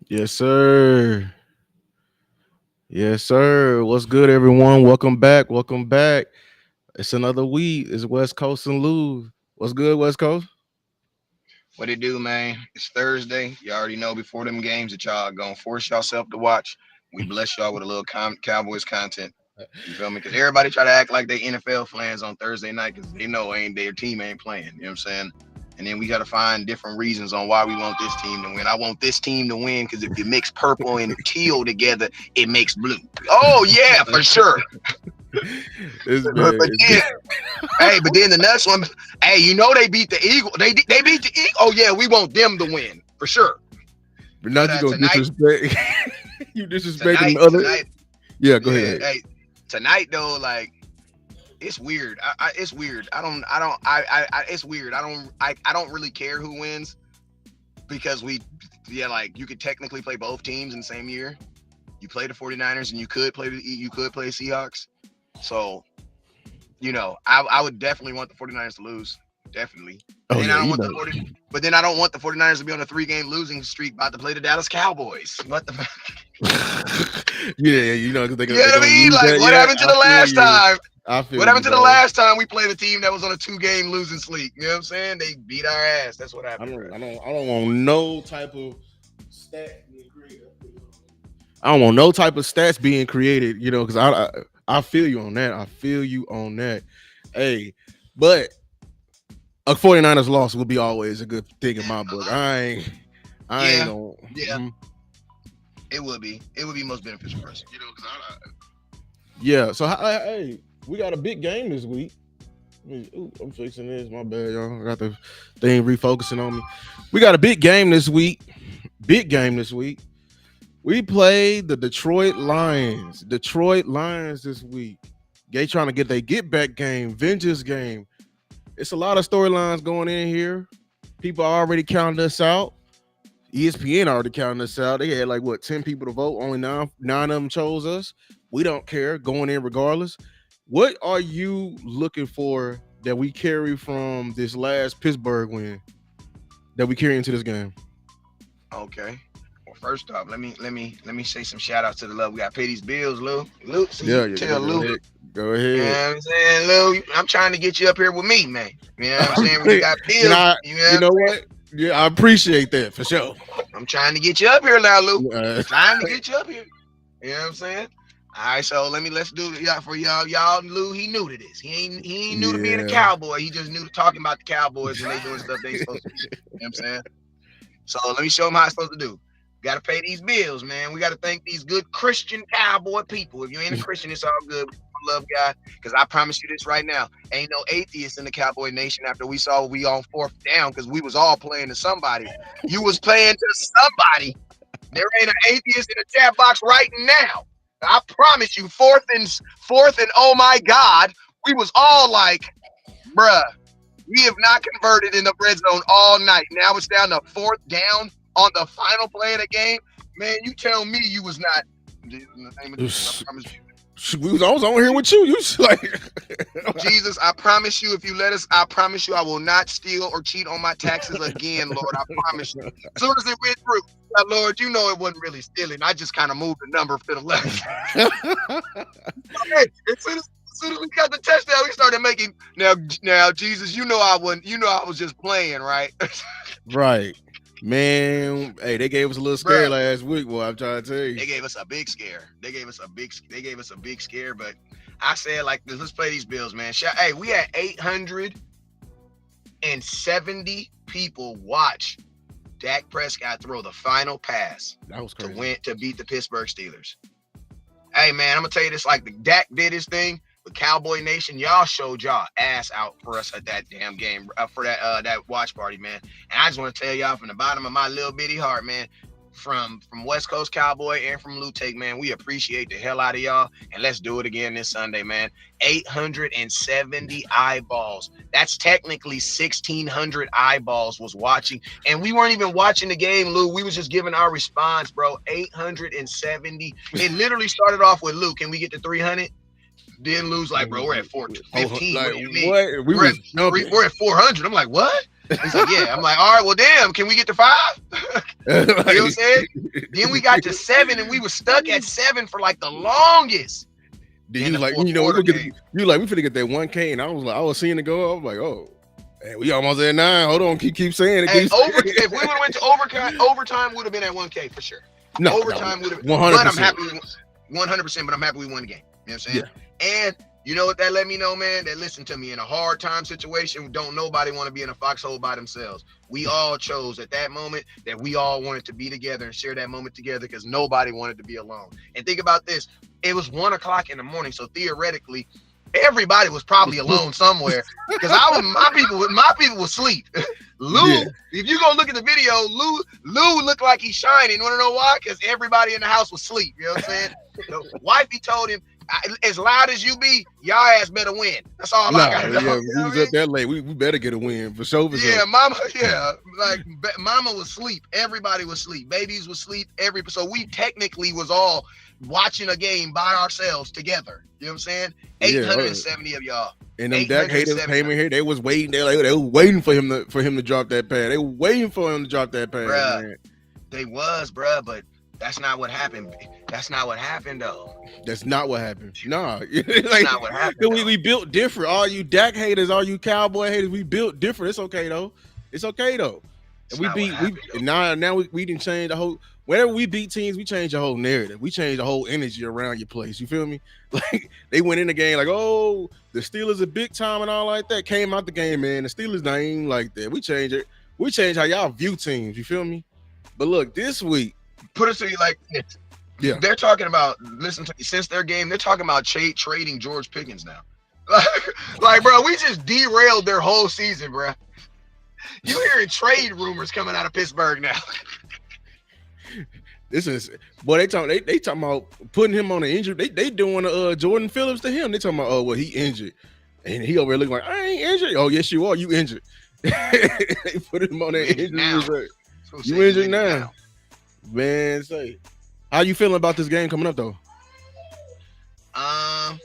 Yes, sir. Yes, sir. What's good, everyone? Welcome back. Welcome back. It's another week. It's West Coast and Lou. What's good, West Coast? What it do, man? It's Thursday. You already know before them games that y'all gonna force yourself to watch. We bless y'all with a little Cowboys content. You feel me? Because everybody try to act like they NFL fans on Thursday night because they know ain't their team ain't playing. You know what I'm saying? And then we got to find different reasons on why we want this team to win. I want this team to win because if you mix purple and teal together, it makes blue. Oh yeah, for sure. It's But been, then, hey, but then the next one, hey, you know they beat the Eagle. They beat the Eagle. Oh yeah, we want them to win for sure. but But not you gonna tonight, disrespect. You disrespecting tonight, the other. tonight, Yeah, go yeah, ahead. hey, tonight though, like it's weird. It's weird. It's weird. I don't really care who wins because yeah, like you could technically play both teams in the same year. You play the 49ers and you could play Seahawks. So I would definitely want the 49ers to lose. Definitely. But Oh then yeah, I don't you want know. the 40 but then I don't want the 49ers to be on a 3-game losing streak about to play the Dallas Cowboys. What the Yeah, you know, because You know they're what I gonna mean? use Like that. what Yeah, happened to I the feel last you. time? I feel What you, happened to the dog. last time we played a team that was on a 2-game losing streak? You know what I'm saying? They beat our ass. That's what I happened, bro. don't, I don't, I don't want no type of stat being created. I don't want no type of stats being created, because I feel you on that. I feel you on that. Hey, but a 49ers loss will be always a good thing in my book. I ain't Yeah, gonna. yeah, it would be. It would be most beneficial for us. Because Yeah. So hey, we got a big game this week. Ooh, I'm fixing this. My bad, y'all. I got the thing refocusing on me. We got a big game this week. Big game this week. We played the Detroit Lions. Detroit Lions this week. They trying to get their get back game, vengeance game. It's a lot of storylines going in here. People already counted us out. ESPN already counted us out. They had like what 10 people to vote. Only nine of them chose us. We don't care. Going in regardless. What are you looking for that we carry from this last Pittsburgh win that we carry into this game? okay. Well, first off, let me say some shout outs to the love. We got to pay these bills, Lou. Lou, see you Yeah, can yeah, tell go Lou. ahead. Go You know ahead. what I'm saying, Lou? I'm trying to get you up here with me, man. You know what I'm saying? When you got you know, bills, I, you know what you I'm know saying? what? Yeah, I appreciate that for sure. I'm trying to get you up here now, Lou. Uh, Trying to get you up here. You know what I'm saying? All right, so let's do it, y'all, for y'all. Y'all, Lou, he new to this. He ain't new to being a yeah. cowboy. He just new to talking about the Cowboys when they doing stuff they ain't supposed to do. You know what I'm saying? So let me show him how it's supposed to do. Got to pay these bills, man. We got to thank these good Christian cowboy people. If you ain't a Christian, it's all good. We love God, because I promise you this right now, ain't no atheists in the Cowboy Nation. After we saw we on fourth down, because we was all playing to somebody. You was playing to somebody. There ain't an atheist in the chat box right now. I promise you, fourth and oh my God, we was all like, bruh, we have not converted in the red zone all night. Now it's down to fourth down on the final play of the game. Man, you tell me you was not. In the name of Jesus, I promise you. I was on here with you. You like, Jesus, I promise you, if you let us, I promise you, I will not steal or cheat on my taxes again, Lord. I promise you. As soon as it went through, Lord, you know it wasn't really stealing. I just kind of moved the number to the left. Hey, as soon as we got the touchdown, we started making now, Jesus, you know I wasn't, I was just playing, right? right, man. Hey, they gave us a little scare Bruh, last week. Boy, I'm trying to tell you. they gave us a big scare. They gave us a big scare, but I said like this, let's play these bills, man. Hey, we had 870 people watch Dak Prescott throw the final pass That was to crazy. win to beat the Pittsburgh Steelers. Hey man, I'm gonna tell you this: like the Dak did his thing, but Cowboy Nation, y'all showed y'all ass out for us at that damn game, for that watch party, man. And I just want to tell y'all from the bottom of my little bitty heart, man, from West Coast Cowboy and from Lou Take, man, we appreciate the hell out of y'all, and let's do it again this Sunday, man. 870 eyeballs. That's technically 1,600 eyeballs was watching, and we weren't even watching the game, Lou. We was just giving our response, bro. 870. It literally started off with Lou. Can we get to 300? Then Lou's like, bro, we're at Oh, 415. like What do you mean? what? We We're at was jumping. we're at 400. I'm like, what? He's like, yeah. I'm like, all right, well, damn, can we get to 5? You know what I'm Like, saying? Then we got to 7, and we were stuck at 7 for like the longest then in you the was like, fourth quarter we get, game. you like, we finna get that 1K, and I was seeing it go. I was like, oh, hey, we almost at 9. Hold on, keep saying it. Hey, if we would have went to overtime would have been at 1K for sure. No, Overtime would have, 100%. but I'm happy 100%. But I'm happy we won the game. You know what I'm saying? Yeah. And you know what that let me know, man? That listen to me, in a hard time situation, don't nobody want to be in a foxhole by themselves. We all chose at that moment that we all wanted to be together and share that moment together because nobody wanted to be alone. And think about this: it was 1 o'clock in the morning, so theoretically, everybody was probably alone somewhere because my people was asleep. Lou, Yeah. if you go look at the video, Lou looked like he's shining. You want to know why? Because everybody in the house was asleep. You know what I'm saying? The wifey told him, as loud as you be, y'all ass better win. That's all I gotta know. Yeah, You know we was up that late. We better get a win for sure. yeah, mama. Yeah, like mama was asleep. Everybody was asleep. Babies was asleep. So we technically was all watching a game by ourselves together. You know what I'm saying? 870 of y'all. And them Dak haters came in here. They was waiting. They were waiting for him to drop that pass. They were waiting for him to drop that pass. Bruh, man. They was, bruh, but that's not what happened. That's not what happened, though. That's not what happened. Nah, That's not what happened. we built different. All you Dak haters, all you Cowboy haters, we built different. It's okay though. It's okay though. And now we didn't change the whole. Whenever we beat teams, we change the whole narrative. We change the whole energy around your place. You feel me? Like they went in the game like, oh, the Steelers are big time and all like that. Came out the game, man. The Steelers not even like that. We change it. We change how y'all view teams. You feel me? But look, this week, put it to you like this. Yeah, they're talking about, listen to me, since their game, they're talking about trading George Pickens now. Like, bro, we just derailed their whole season, bro. You hearing trade rumors coming out of Pittsburgh now? This is boy. They talking about putting him on an injury. They doing Jordan Phillips to him. They talking about, oh well, he injured, and he over there looking like, I ain't injured. Oh yes you are. You injured. They put him on that injury. You injured now, man. Say, how you feeling about this game coming up though? I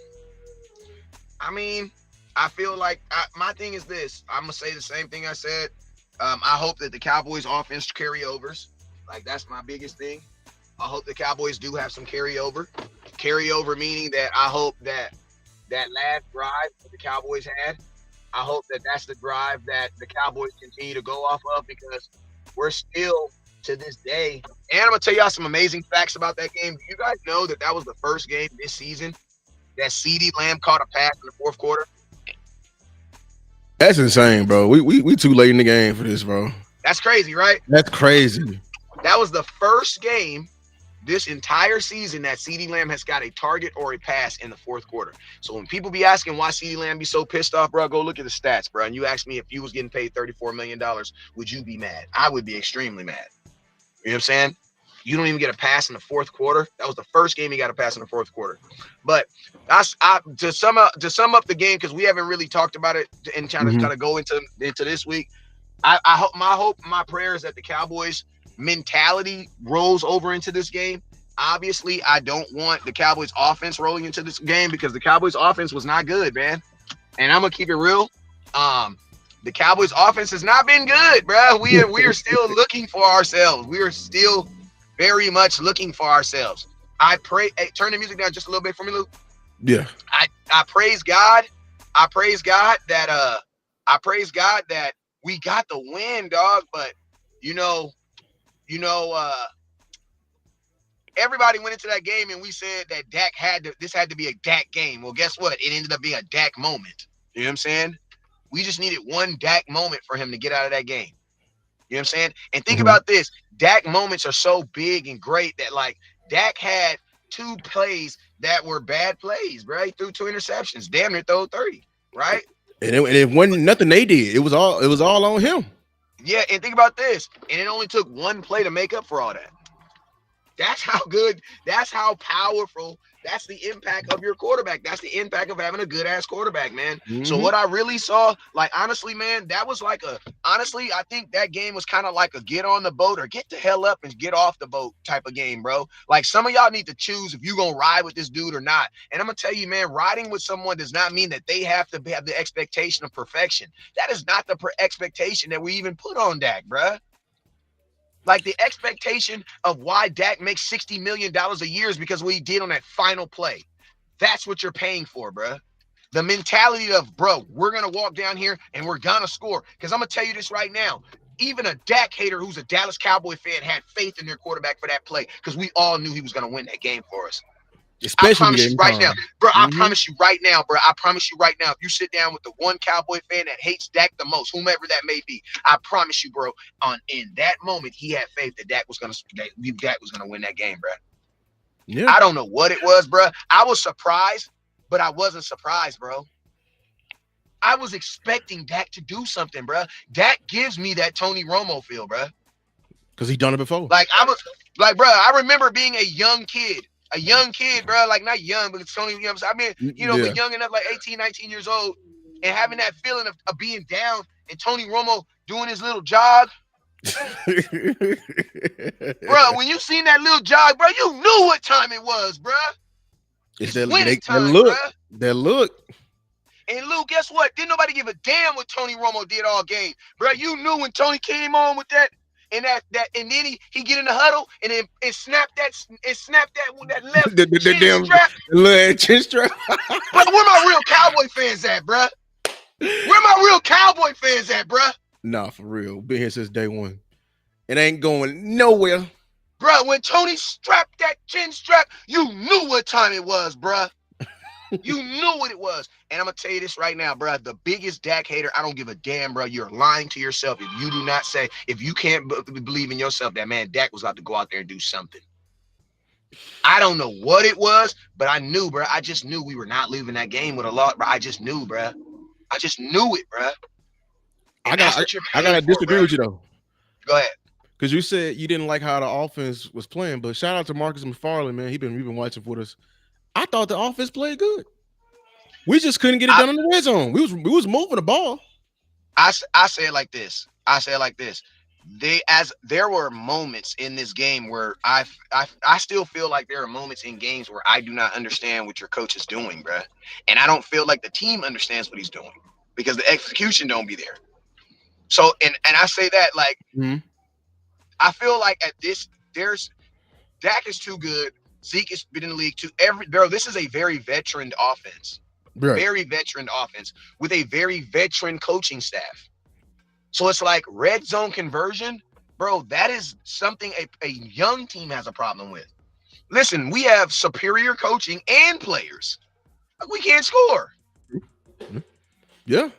mean, I feel like my thing is this. I'm gonna say the same thing I said. I hope that the Cowboys offense carryovers. Like, that's my biggest thing. I hope the Cowboys do have some carryover. Carryover meaning that I hope that last drive that the Cowboys had, I hope that that's the drive that the Cowboys continue to go off of, because we're still to this day. And I'm gonna tell y'all some amazing facts about that game. Do you guys know that was the first game this season that CeeDee Lamb caught a pass in the fourth quarter? That's insane, bro. We too late in the game for this, bro. That's crazy, right? That's crazy. That was the first game this entire season that CeeDee Lamb has got a target or a pass in the fourth quarter. So when people be asking why CeeDee Lamb be so pissed off, bro, go look at the stats, bro. And you ask me, if you was getting paid $34 million, would you be mad? I would be extremely mad. You know what I'm saying? You don't even get a pass in the fourth quarter. That was the first game he got a pass in the fourth quarter. But to sum up the game, because we haven't really talked about it and trying to kind of go into this week. I hope, my prayer is that the Cowboys mentality rolls over into this game. Obviously, I don't want the Cowboys offense rolling into this game, because the Cowboys offense was not good, man. And I'm gonna keep it real. The Cowboys offense has not been good, bro. We are still looking for ourselves. We are still very much looking for ourselves. I pray. Hey, turn the music down just a little bit for me, Lou. Yeah. I praise God. I praise God that we got the win, dog. But everybody went into that game and we said that Dak this had to be a Dak game. Well, guess what? It ended up being a Dak moment. You know what I'm saying? We just needed one Dak moment for him to get out of that game. You know what I'm saying? And think about this. Dak moments are so big and great that, like, Dak had 2 plays that were bad plays, bro. He threw 2 interceptions. Damn near throw 30, right? And it wasn't nothing they did. It was all on him. Yeah, and think about this. And it only took 1 play to make up for all that. That's how good, that's how powerful, that's the impact of your quarterback. That's the impact of having a good ass quarterback, man. So Mm-hmm. what I really saw, like honestly, man, that was like a honestly, I think that game was kind of like a get on the boat or get the hell up and get off the boat type of game, bro. Like some of y'all need to choose if you gonna ride with this dude or not. And I'm gonna tell you, man, riding with someone does not mean that they have to have the expectation of perfection. That is not the expectation that we even put on Dak, bruh. Like the expectation of why Dak makes $60 million a year is because of what he did on that final play. That's what you're paying for, bro. The mentality of, bro, we're gonna walk down here and we're gonna score. Because I'm gonna tell you this right now. Even a Dak hater who's a Dallas Cowboy fan had faith in their quarterback for that play because we all knew he was gonna win that game for us. I Especially we promise gave you him right now, time. bro. I Mm-hmm. promise you right now, bro. I promise you right now. If you sit down with the one Cowboy fan that hates Dak the most, whomever that may be, I promise you, bro. On in that moment, he had faith that Dak was gonna win that game, bro. Yeah. I don't know what it was, bro. I was surprised, but I wasn't surprised, bro. I was expecting Dak to do something, bro. Dak gives me that Tony Romo feel, bro. Because he done it before. Like I was like, bro, I remember being a young kid, bro, like not young, but it's only, you know what I'm saying? I mean, but Yeah. young enough, like 18, 19 years old, and having that feeling of being down and Tony Romo doing his little jog. Bro, when you seen that little jog, bro, you knew what time it was, bro. It's It's that winning that time, bro. look. That look. And Lou, guess what? Didn't nobody give a damn what Tony Romo did all game, bro. You knew when Tony came on with that, and then he get in the huddle and then snap that with that left The chin damn strap, little chin strap. bro. Where my real Cowboy fans at, bro? Where my real Cowboy fans at, bro? Nah, for real. Been here since day one. It ain't going nowhere. Bro, when Tony strapped that chin strap, you knew what time it was, bro. You knew what it was. And I'm going to tell you this right now, bro. The biggest Dak hater, I don't give a damn, bro. You're lying to yourself if you do not say, if you can't believe in yourself that, man, Dak was about to go out there and do something. I don't know what it was, but I knew, bro. I just knew we were not leaving that game with a lot, bro. I just knew, bro. I just knew it, bro. I And that's got what you're I paying gotta for, disagree bro. with you though. Go ahead. Because you said you didn't like how the offense was playing, but shout out to Marcus McFarland, man. We've been watching for us. I thought the offense played good. We just couldn't get it I, done in the red zone. We was moving the ball. I say it like this. I say it like this. There were moments in this game where I still feel like there are moments in games where I do not understand what your coach is doing, bro. And I don't feel like the team understands what he's doing because the execution don't be there. So and I say that like Mm-hmm. I feel like at this there's Dak is too good. Zeke has been in the league too. This is a very veteran offense. Right. Very veteran offense with a very veteran coaching staff. So it's like red zone conversion, bro. That is something a young team has a problem with. Listen, we have superior coaching and players. Like, we can't score. Yeah.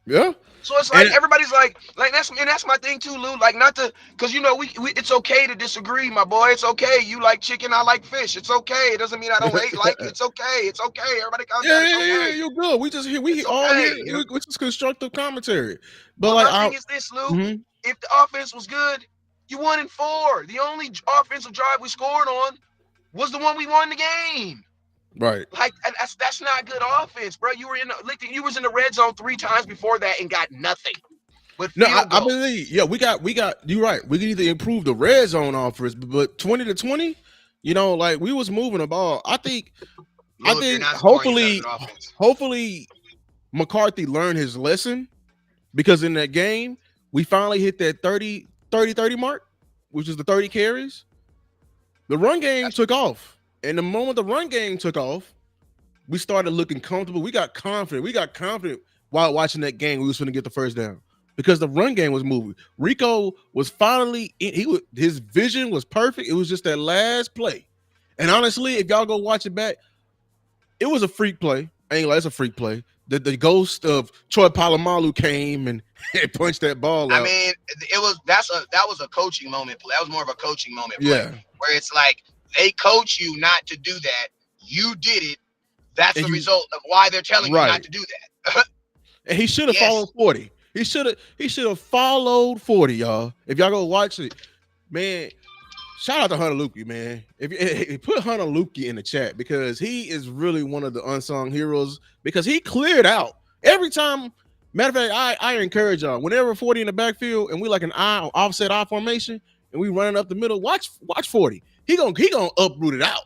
Yeah. So it's And like everybody's like that's my thing too, Lou. Like not to, because we it's okay to disagree, my boy. It's okay. You like chicken, I like fish. It's okay. It doesn't mean I don't hate like it's okay. It's okay. Everybody calm down. It's yeah, okay. you're good. We just here. We It's all here. okay. You know. Which is constructive commentary. But But like, my thing is this, Lou. mhm. If the offense was good, you won in 4. The only offensive drive we scored on was the one we won the game. Right. Like that's not good offense, bro. You was in the red zone 3 times before that and got nothing but No, field I goals. believe. Yeah, we got. You're right. We can either improve the red zone offense, but 20-20, like we was moving the ball. I Lou, if you're think not scoring, it's not a good offense. hopefully McCarthy learned his lesson because in that game we finally hit that 30 mark, which is the 30 carries. The run game took off, and the moment the run game took off, we started looking comfortable. We got confident. While watching that game. We was going to get the first down because the run game was moving. Rico was finally his vision was perfect. It was just that last play. And honestly, if y'all go watch it back, it was a freak play. I ain't like it's a freak play. The ghost of Troy Polamalu came and punched that ball I out. mean, that was a coaching moment play. That was more of a coaching moment play Yeah, where it's like they coach you not to do that. You did it. That's and the you result of why they're telling you not right. to do that. And he should have Yes. followed 40. He should have followed 40, y'all. If y'all go watch it, man, Shout out to Hunter Lukey, man. If put Hunter Lukey in the chat because he is really one of the unsung heroes because he cleared out every time. Matter of fact, I encourage y'all whenever 40 in the backfield and we like an offset I formation and we running up the middle. Watch 40. He gonna uproot it out.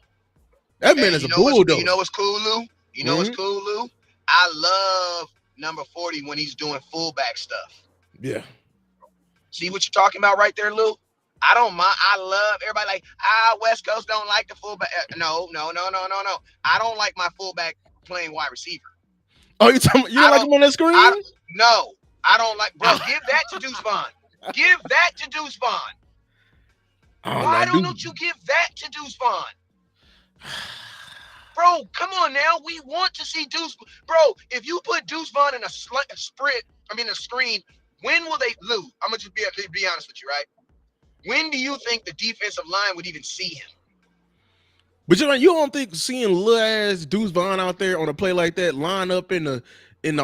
That man Hey, is a bulldozer. you know what's cool, Lou? You know what's Mhm. cool, Lou? I love number 40 when he's doing fullback stuff. Yeah. See what you're talking about right there, Lou? I don't mind. I love everybody like, West Coast don't like the fullback. No, no, no, no, no, no. I don't like my fullback playing wide receiver. Oh, you don't I like don't, him on that I screen? no, I don't like, bro. Give that to Deuce Vaughn. Give that to Deuce Vaughn. Oh Why no, don't you give that to Deuce Vaughn? Bro, come on now. We want to see Deuce. Bro, if you put Deuce Vaughn in a screen, when will they lose? I'm going to just be honest with you, right? When do you think the defensive line would even see him? But you don't think seeing little ass Deuce Vaughn out there on a play like that, line up in the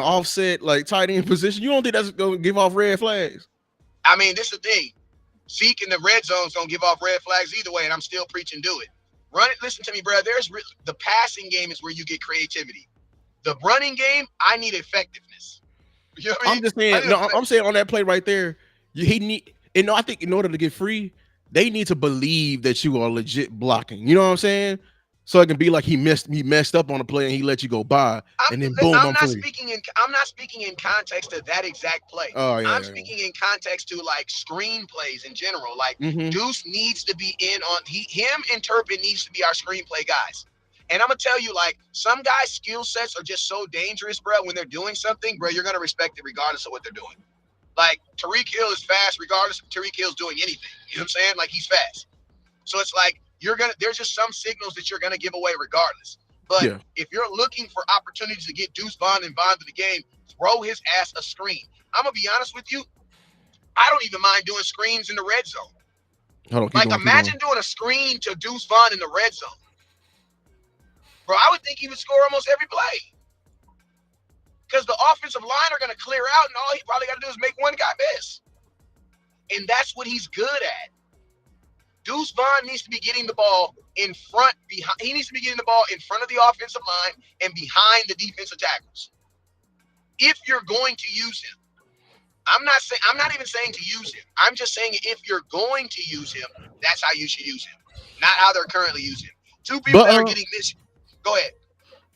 offset like tight end position, you don't think that's gonna give off red flags? I mean, this is the thing. Zeke in the red zones don't give off red flags either way, and I'm still preaching do it. Run it. Listen to me, bro. The passing game is where you get creativity. The running game, I need effectiveness. You know what I mean? I'm just I saying, need no, I'm saying on that play right there, he need and no, I think in order to get free, they need to believe that you are legit blocking. You know what I'm saying? So it can be like he messed up on the play and he let you go by, and then boom, I'm free. I'm not speaking in context of that exact play. Oh yeah, I'm yeah. speaking in context to like screen plays in general. Like Mm-hmm. Deuce needs to be in on him and Turpin needs to be our screenplay guys. And I'm gonna tell you, like, some guys' skill sets are just so dangerous, bro. When they're doing something, bro, you're gonna respect it regardless of what they're doing. Like Tariq Hill is fast, regardless if Tariq Hill's doing anything. You know what I'm saying? Like he's fast. So it's like there's just some signals that you're gonna give away regardless. But Yeah. if you're looking for opportunities to get Deuce Vaughn involved in the game, throw his ass a screen. I'm gonna be honest with you, I don't even mind doing screens in the red zone. Hold on, keep Like going, keep going. imagine doing a screen to Deuce Vaughn in the red zone. Bro, I would think he would score almost every play. Because the offensive line are gonna clear out, and all he probably gotta do is make one guy miss. And that's what he's good at. Deuce Vaughn needs to be getting the ball in front. He needs to be getting the ball in front of the offensive line and behind the defensive tackles. If you're going to use him, I'm not even saying to use him. I'm just saying if you're going to use him, that's how you should use him, not how they're currently using him. Two people But that are getting this. Go ahead.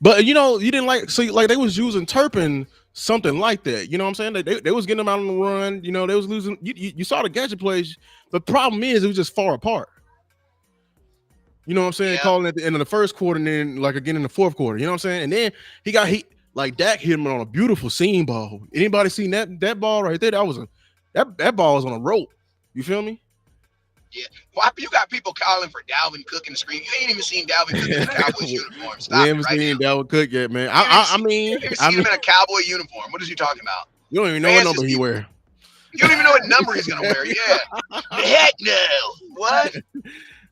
But you didn't like they was using Turpin something like that. You know what I'm saying? They was getting them out on the run. You know, they was losing. You saw the gadget plays. The problem is it was just far apart. You know what I'm saying? Yeah. Calling at the end of the first quarter and then like again in the fourth quarter. You know what I'm saying? And then he like Dak hit him on a beautiful seam ball. Anybody seen that ball right there? That ball was on a rope. You feel me? Yeah. Why you got people calling for Dalvin Cook in the screen? You ain't even seen Dalvin Cook in a Cowboys uniform. We Stop it haven't right seen now. Dalvin Cook yet, man. You I haven't even I seen him mean, in a Cowboy uniform. What is you talking about? you don't even know what Fans number is he evil. wear. You don't even know what number he's gonna wear. Yeah. Heck no. What?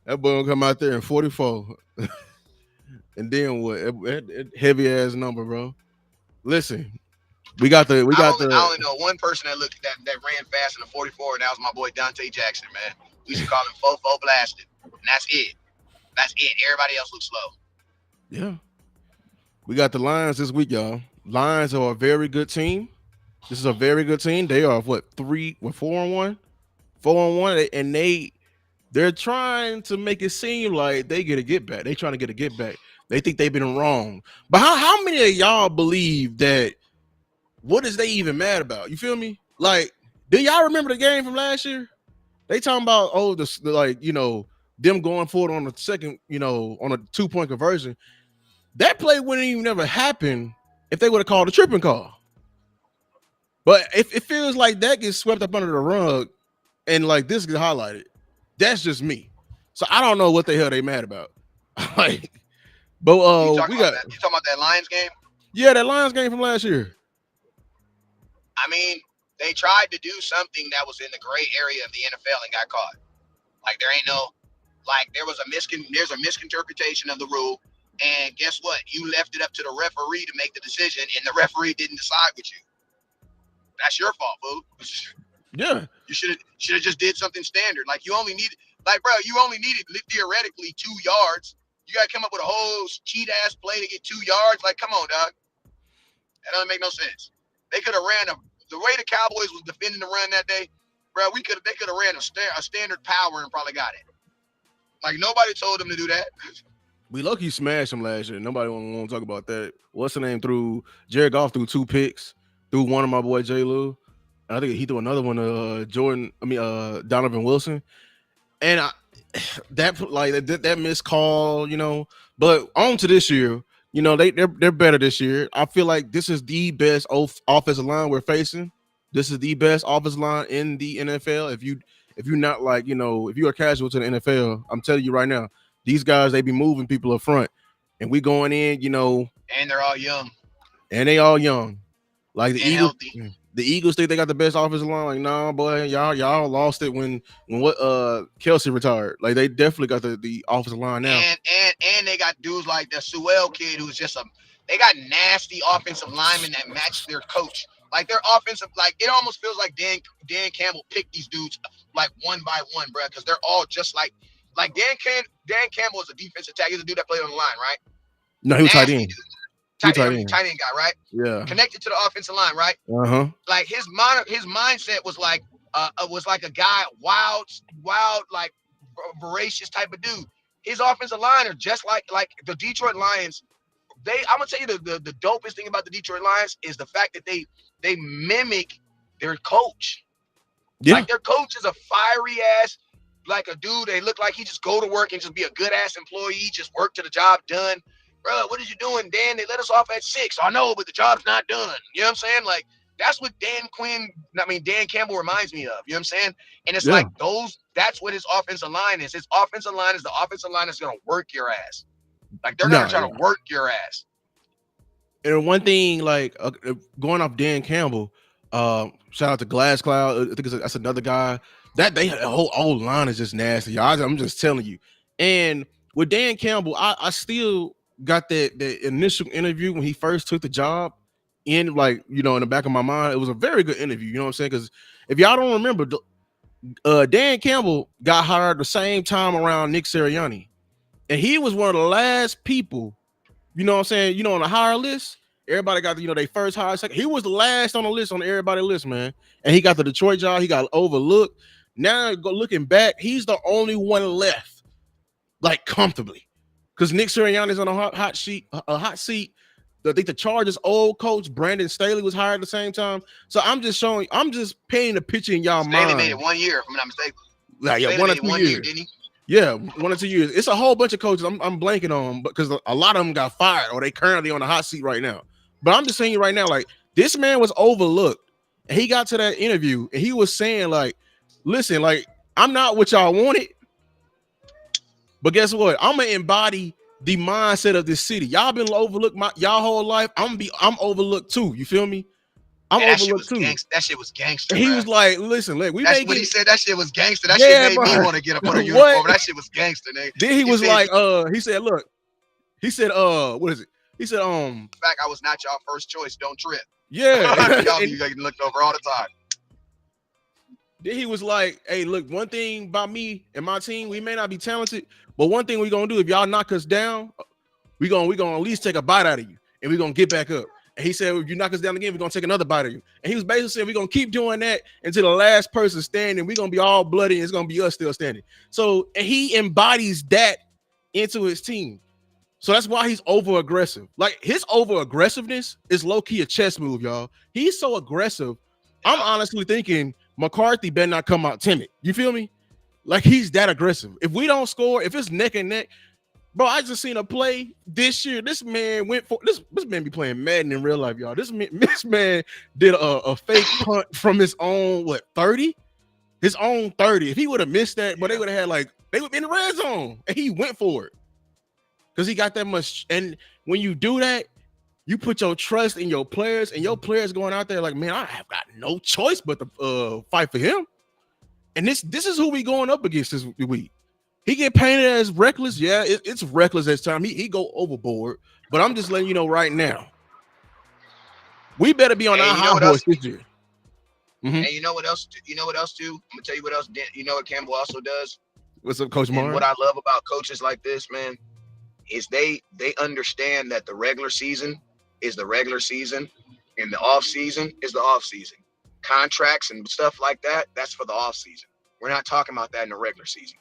That boy gonna come out there in 44. And then what? Heavy ass number, bro. Listen, I only know one person that ran fast in the 44, and that was my boy Dante Jackson, man. We used to call him Fofo Blasted. And that's it. That's it. Everybody else looks slow. yeah. We got the Lions this week, y'all. Lions are a very good team. This is a very good team. They are what 4-1, 4-1, and they're trying to make it seem like they get a get back. They trying to get a get back. They think they've been wrong. But how many of y'all believe that? What is they even mad about? You feel me? Like, do y'all remember the game from last year? They talking about them going forward on the second, on a 2-point conversion. That play wouldn't even never happen if they would have called a tripping call. But if it feels like that gets swept up under the rug and like this gets highlighted, that's just me. So I don't know what the hell they mad about. Like, but we got You talking about that Lions game? that Lions game from last year. I mean, they tried to do something that was in the gray area of the NFL and got caught. Like there's a misinterpretation of the rule. And guess what? You left it up to the referee to make the decision, and the referee didn't decide with you. That's your fault, boo. Yeah. You should have just did something standard. Like you only need Like, bro, you only needed theoretically 2 yards. You got to come up with a whole cheat ass play to get 2 yards. Like, come on, dog. That doesn't make no sense. They could have ran the way the Cowboys was defending the run that day, bro. They could have ran a standard power and probably got it. Like nobody told them to do that. We low key smashed him last year. Nobody want to talk about that. What's the name? Through Jared Goff threw 2 picks. Threw one of my boy J. Lou. I think he threw another one. Donovan Wilson. And that missed call, But on to this year, they're better this year. I feel like this is the best offensive line we're facing. This is the best offensive line in the NFL. If you're not like, if you're a casual to the NFL, I'm telling you right now, these guys, they be moving people up front. And we going in, and they're all young. And they all young. Like the and Eagles. Healthy. The Eagles think they got the best offensive line. Like, nah, boy, y'all lost it when Kelsey retired. Like they definitely got the offensive line now. And they got dudes like the Sewell kid who's just they got nasty offensive linemen that match their coach. Like their offensive, like it almost feels like Dan Campbell picked these dudes like one by one, bro, because they're all just like Dan Campbell is a defensive tackle. He's a dude that played on the line, right? No, he was tight end. Tight end guy, right? Yeah. Connected to the offensive line, right? Uh-huh. Like his mindset was like a guy, wild, like voracious type of dude. His offensive line are just like the Detroit Lions. I'm gonna tell you the dopest thing about the Detroit Lions is the fact that they mimic their coach. Yeah. Like their coach is a fiery ass, like a dude. They look like he just go to work and just be a good ass employee, just work to the job done. Bro, what are you doing, Dan? They let us off at 6. I know, but the job's not done. You know what I'm saying? Like, that's what Dan Campbell reminds me of. You know what I'm saying? And it's like that's what his offensive line is. His offensive line is the offensive line that's going to work your ass. Like, they're going to try to work your ass. And one thing, like, going off Dan Campbell, shout out to Glass Cloud. I think that's another guy. The whole old line is just nasty. I'm just telling you. And with Dan Campbell, I still got that initial interview when he first took the job in the back of my mind. It was a very good interview, you know what I'm saying? Because if y'all don't remember, Dan Campbell got hired the same time around Nick Sirianni, and he was one of the last people, you know what I'm saying, on the hire list. Everybody got they first hire, second. He was the last on the list, on everybody's list, man. And he got the Detroit job. He got overlooked. Now looking back, he's the only one left, like, comfortably. Because Nick Sirianni's on a hot seat. I think the Chargers' old coach Brandon Staley was hired at the same time. So I'm just painting a picture in y'all mind. Staley made it 1 year, if I'm not mistaken. Like, yeah, 1 or 2 years. Didn't he? Yeah, 1 or 2 years. It's a whole bunch of coaches I'm blanking on, because a lot of them got fired or they currently on the hot seat right now. But I'm just saying right now, like, this man was overlooked. And he got to that interview and he was saying, like, listen, like, I'm not what y'all wanted. But guess what? I'm gonna embody the mindset of this city. Y'all been overlooked y'all whole life. I'm overlooked too. You feel me? I'm overlooked too. That shit was gangster. He was like, listen, look, that's when he said that shit was gangster. That shit made me want to get up on a uniform. That shit was gangster, nigga. Then he was like, he said, look, he said, what is it? He said, in fact, I was not y'all first choice. Don't trip. Yeah. Y'all be getting looked over all the time. Then he was like, hey, look, one thing about me and my team, we may not be talented, but one thing we're gonna do, if y'all knock us down, we're gonna at least take a bite out of you, and we're gonna get back up. And he said, if you knock us down again, we're gonna take another bite of you. And he was basically saying, we're gonna keep doing that until the last person standing. We're gonna be all bloody, and it's gonna be us still standing. So, and he embodies that into his team. So that's why he's over aggressive. Like, his over aggressiveness is low key a chess move, y'all. He's so aggressive. I'm honestly thinking McCarthy better not come out timid. You feel me? Like, he's that aggressive. If we don't score, if it's neck and neck, bro, I just seen a play this year. This man went for this man be playing Madden in real life, y'all. This man did a fake punt from his own 30? His own 30. If he would have missed that, but they would have had they would be in the red zone. And he went for it. Because he got that much. And when you do that, you put your trust in your players, and your players going out there like, man, I have got no choice but to fight for him. And this is who we going up against this week. He get painted as reckless. Yeah, it's reckless at times. He go overboard. But I'm just letting you know right now, we better be on our high horse this year. Mm-hmm. And you know what else? You know what else too? I'm gonna tell you what else. You know what Campbell also does? What's up, Coach And what Martin? I love about coaches like this, man, is they understand that the regular season is the regular season and the off season is the off season. Contracts and stuff like that, that's for the off season. We're not talking about that in the regular season.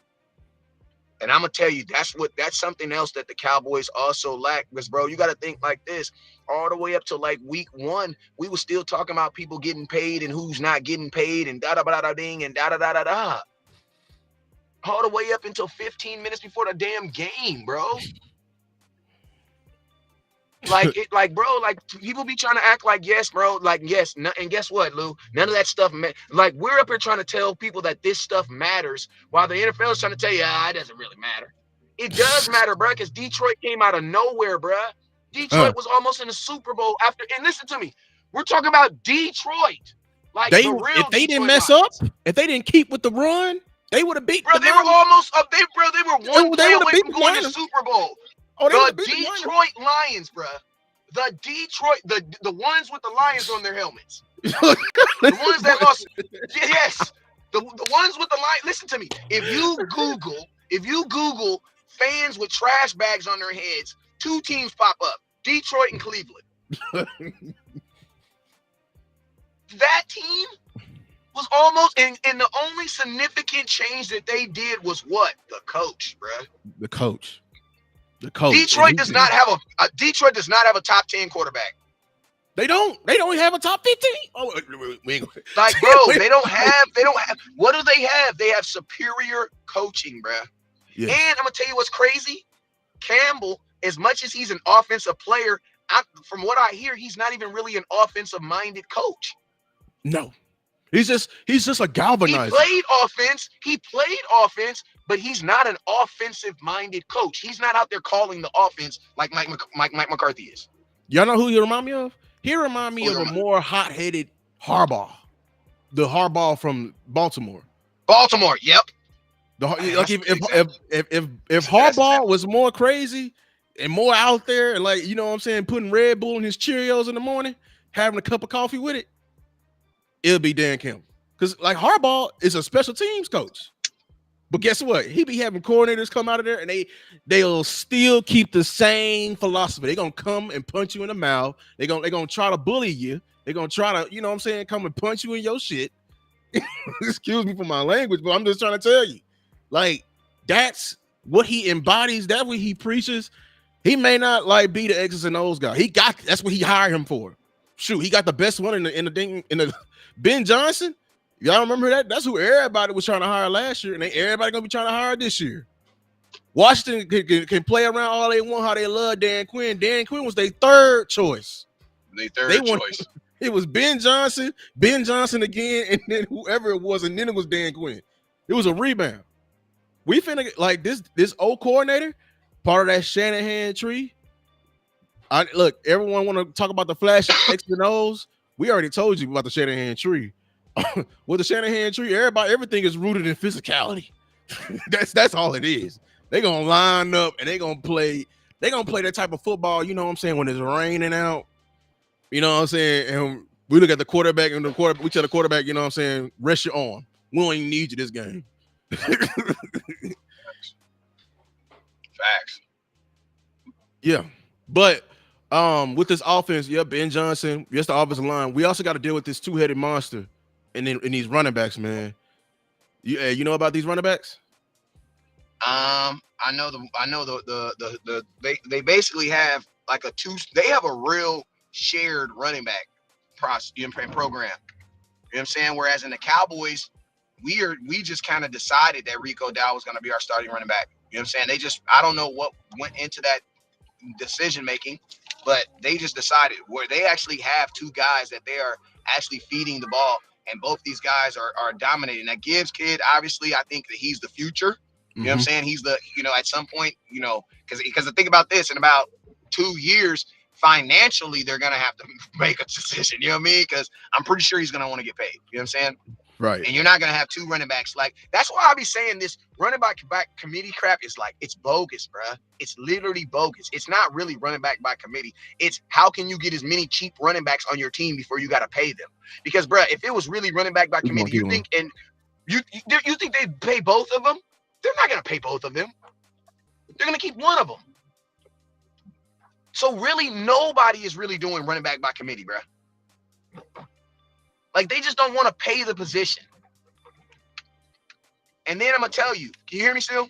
And I'm gonna tell you, that's something else that the Cowboys also lack. Because bro, you gotta think like this. All the way up to like week 1, we were still talking about people getting paid and who's not getting paid and da da da da ding and da da da da da. All the way up until 15 minutes before the damn game, bro. Like bro, like people be trying to act like yes, bro, like yes, and guess what, Lou? None of that stuff, like we're up here trying to tell people that this stuff matters, while the NFL is trying to tell you, it doesn't really matter. It does matter, bro, because Detroit came out of nowhere, bro. Detroit Uh, was almost in the Super Bowl after, and listen to me, we're talking about Detroit, like they the if real they didn't Detroit mess up, Lions, if they didn't keep with the run, they would have beat bro. the They were Niners. almost up, they were one They play would have away beat from the going to Niners. Super Bowl. Oh, they would The have beat the Detroit Lions, bro. The Detroit, the ones with the Lions on their helmets. Niners. The ones that lost. Yes. The ones with the Lions. Listen to me. If you Google fans with trash bags on their heads, 2 teams pop up. Detroit and Cleveland. That team was almost, and the only significant change that they did was what? The coach, bro. The coach. The coach. Detroit does not have a top 10 quarterback. They don't have a top 15. Oh, like, bro, they don't have. What do they have? They have superior coaching, bro. Yeah. And I'm gonna tell you what's crazy. Campbell, as much as he's an offensive player, from what I hear, he's not even really an offensive-minded coach. No, he's just a galvanizer. He played offense, but he's not an offensive-minded coach. He's not out there calling the offense like Mike McCarthy is. Y'all know who you remind me of? He remind me of a more hot-headed Harbaugh, the Harbaugh from Baltimore. Baltimore, yep. Like if Harbaugh was more crazy and more out there, and like, you know what I'm saying, putting Red Bull in his Cheerios in the morning, having a cup of coffee with it, it'll be Dan Campbell. Because like Harbaugh is a special teams coach. But guess what? He be having coordinators come out of there and they'll still keep the same philosophy. They're gonna come and punch you in the mouth. They're gonna try to bully you. They're gonna try to, you know what I'm saying, come and punch you in your shit. Excuse me for my language, but I'm just trying to tell you. Like, that's what he embodies, that's what he preaches. He may not like be the X's and O's guy. That's what he hired him for. Shoot, he got the best one in the Ben Johnson. Y'all remember that? That's who everybody was trying to hire last year, and everybody gonna be trying to hire this year. Washington can play around all they want, how they love Dan Quinn. Dan Quinn was their third choice. Choice. It was Ben Johnson again, and then whoever it was, and then it was Dan Quinn. It was a rebound. We finna like this old coordinator, part of that Shanahan tree. Look, everyone want to talk about the flash X and O's. We already told you about the Shanahan tree. With the Shanahan tree, everything is rooted in physicality. that's all it is. They're gonna line up and they're gonna play that type of football, you know what I'm saying, when it's raining out. You know what I'm saying? And we look at the quarterback, and we tell the quarterback, you know what I'm saying, rest your arm. We don't even need you this game. Facts. Yeah. But with this offense, Ben Johnson, the offensive line, we also got to deal with this two-headed monster. And then in these running backs, man, you know about these running backs? I know they basically have like they have a real shared running back program. You know what I'm saying? Whereas in the Cowboys, we just kind of decided that Rico Dow was going to be our starting running back. You know what I'm saying? I don't know what went into that decision making, but they just decided where they actually have 2 guys that they are actually feeding the ball. And both these guys are dominating. That Gibbs kid, obviously, I think that he's the future. You know what I'm saying? He's at some point, because the thing about this, in about 2 years, financially, they're going to have to make a decision. You know what I mean? Because I'm pretty sure he's going to want to get paid. You know what I'm saying? Right. And you're not going to have 2 running backs. Like, that's why I be saying this running back committee crap is like, it's bogus, bruh. It's literally bogus. It's not really running back by committee. It's how can you get as many cheap running backs on your team before you got to pay them? Because, bruh, if it was really running back by committee, you think they'd pay both of them? They're not going to pay both of them. They're going to keep one of them. So really, nobody is really doing running back by committee, bro. Like, they just don't want to pay the position. And then I'm going to tell you, can you hear me still?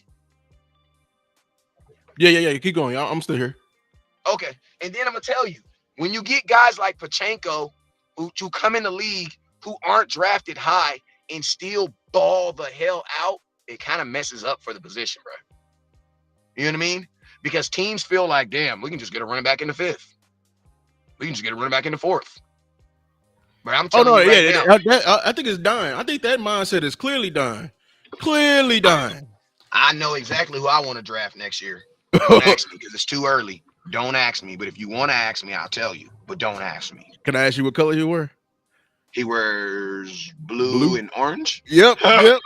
Yeah. Keep going. I'm still here. Okay. And then I'm going to tell you, when you get guys like Pachenko who come in the league who aren't drafted high and still ball the hell out, it kind of messes up for the position, bro. You know what I mean? Because teams feel like, damn, we can just get a running back in the 5th. We can just get a running back in the 4th. But I'm telling you now, I think it's dying. I think that mindset is clearly dying. Clearly dying. I know exactly who I want to draft next year. Don't ask me because it's too early. Don't ask me. But if you want to ask me, I'll tell you. But don't ask me. Can I ask you what color you wear? He wears blue and orange. Yep. Don't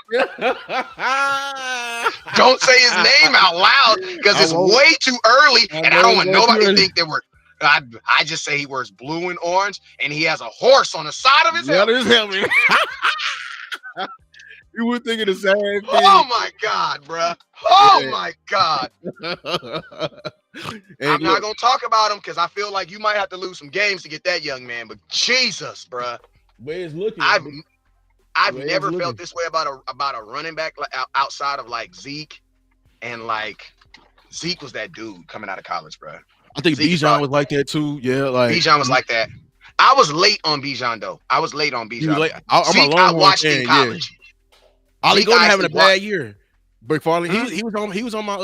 say his name out loud because it's way too early, and I don't want nobody to think that we're. I just say he wears blue and orange, and he has a horse on the side of his helmet. You were thinking the same thing. Oh my God, bro. Oh my God. I'm not gonna talk about him because I feel like you might have to lose some games to get that young man. But Jesus, bro. Way it's looking. I've never felt this way about a running back outside of like Zeke, and like Zeke was that dude coming out of college, bro. I think Bijan was like that too. Yeah, like Bijan was like that. I was late on Bijan though. I Zeke, I watched in college. Yeah. Ollie Gordon having a bad year. McFarlane, he was on my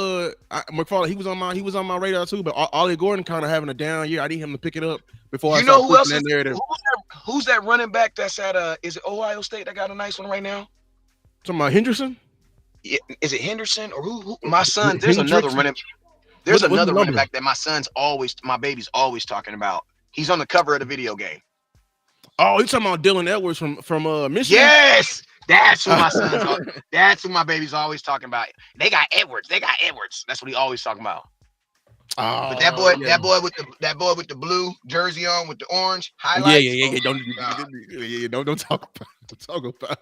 McFarlane, he was on my radar too. But Ollie Gordon kind of having a down year. I need him to pick it up before I start pushing that narrative. Who's that running back that's at is it Ohio State that got a nice one right now? Talking about Henderson? Yeah, is it Henderson or who? My son, there's another running. There's another running back that my baby's always talking about. He's on the cover of the video game. Oh, you're talking about Dylan Edwards from Michigan? Yes, that's who my son's. That's who my baby's always talking about. They got Edwards. That's what he always talking about. Oh, but that boy with the blue jersey on with the orange highlights. Yeah. Don't talk about.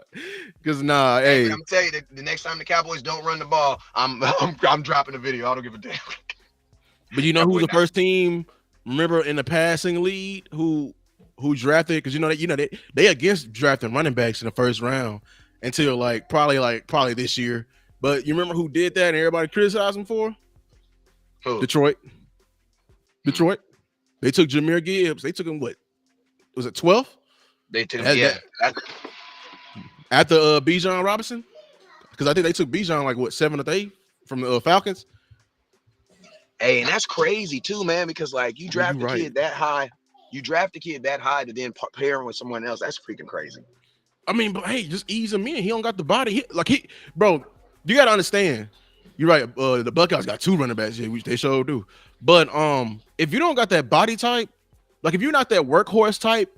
Because hey. I'm telling you, the next time the Cowboys don't run the ball, I'm dropping the video. I don't give a damn. But you know who's the first team? Remember in the passing lead who drafted? Because they against drafting running backs in the first round until probably this year. But you remember who did that and everybody criticized him for? Who? Detroit. They took Jahmyr Gibbs. They took him what? Was it 12th? They took him, after Bijan Robinson? Because I think they took Bijan like what 7th or 8th from the Falcons. Hey, and that's crazy too, man. Because like you draft a kid that high, to then pair him with someone else. That's freaking crazy. I mean, but hey, just ease him in. He don't got the body. Bro, you gotta understand. You're right. The Buckeyes got 2 running backs here, which they sure do. But if you don't got that body type, like if you're not that workhorse type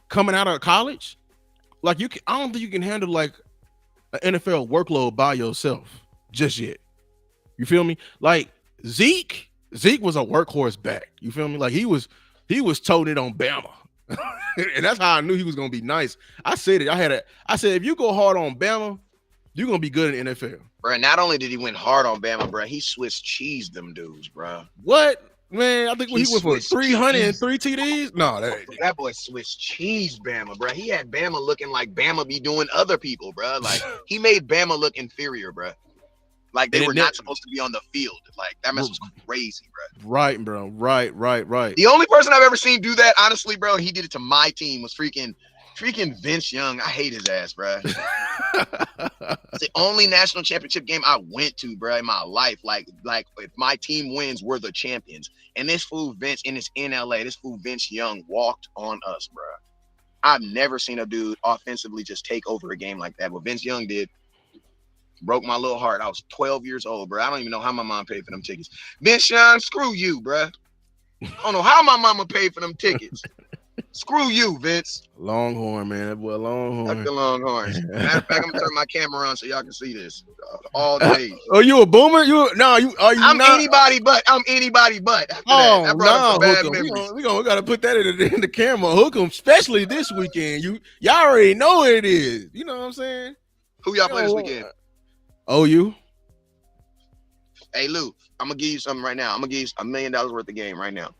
coming out of college, like I don't think you can handle like an NFL workload by yourself just yet. You feel me? Like Zeke was a workhorse back. You feel me? Like he was toting it on Bama. And that's how I knew he was gonna be nice. I said it. I said if you go hard on Bama, you're gonna be good in the NFL. Bro, not only did he win hard on Bama, bro, he Swiss cheesed them dudes, bro. What? Man, I think he went for 303 TDs. No, that boy Swiss cheese Bama, bro. He had Bama looking like Bama be doing other people, bro. Like he made Bama look inferior, bro. Like they were not supposed to be on the field. Like that mess was crazy, bro. Right, bro. Right. The only person I've ever seen do that, honestly, bro, he did it to my team was freaking Vince Young. I hate his ass, bro. It's the only national championship game I went to, bro, in my life. Like if my team wins, we're the champions. And this fool Vince, and it's in LA, this fool Vince Young walked on us, bro. I've never seen a dude offensively just take over a game like that. What Vince Young did broke my little heart. I was 12 years old, bro. I don't even know how my mom paid for them tickets. Vince Young, screw you, bro. I don't know how my mama paid for them tickets. Screw you, Vince. Longhorn, man. That boy Longhorn. Fuck the Longhorns. Matter of fact, I'm gonna turn my camera on so y'all can see this all day. Oh, you a boomer? I'm anybody but. After that brought up bad memories. We gotta put that in the camera. Hook 'em, especially this weekend. Y'all already know what it is. You know what I'm saying? Who y'all play this weekend? OU. Hey Lou, I'm gonna give you something right now. I'm gonna give you $1 million worth of game right now.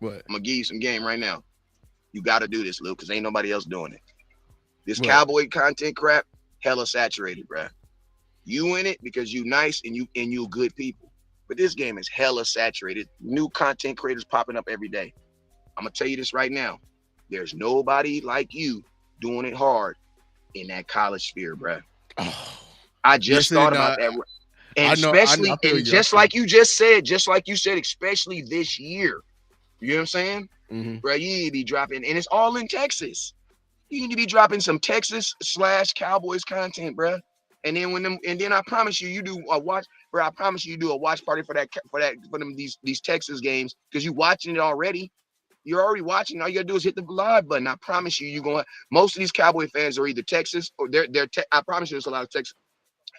What? I'm gonna give you some game right now. You got to do this, Lou, because ain't nobody else doing it. This What? cowboy content crap, hella saturated, bruh. You in it because you nice and you good people. But this game is hella saturated. New content creators popping up every day. I'm gonna tell you this right now. There's nobody like you doing it hard in that college sphere, bruh. Oh, I yes, just it thought is. about that. And I know. I especially, feel and you. I just feel like you just said, especially this year. You know what I'm saying? you. Hmm. Bro, you need to be dropping, and it's all in Texas. You need to be dropping some Texas slash Cowboys content, bro. And then and then I promise you, you do a watch, bro. I promise you, you do a watch party for them these Texas games because you watching it already. You're already watching. All you gotta do is hit the live button. I promise you, you're going. Most of these Cowboy fans are either Texas or I promise you, there's a lot of Texas.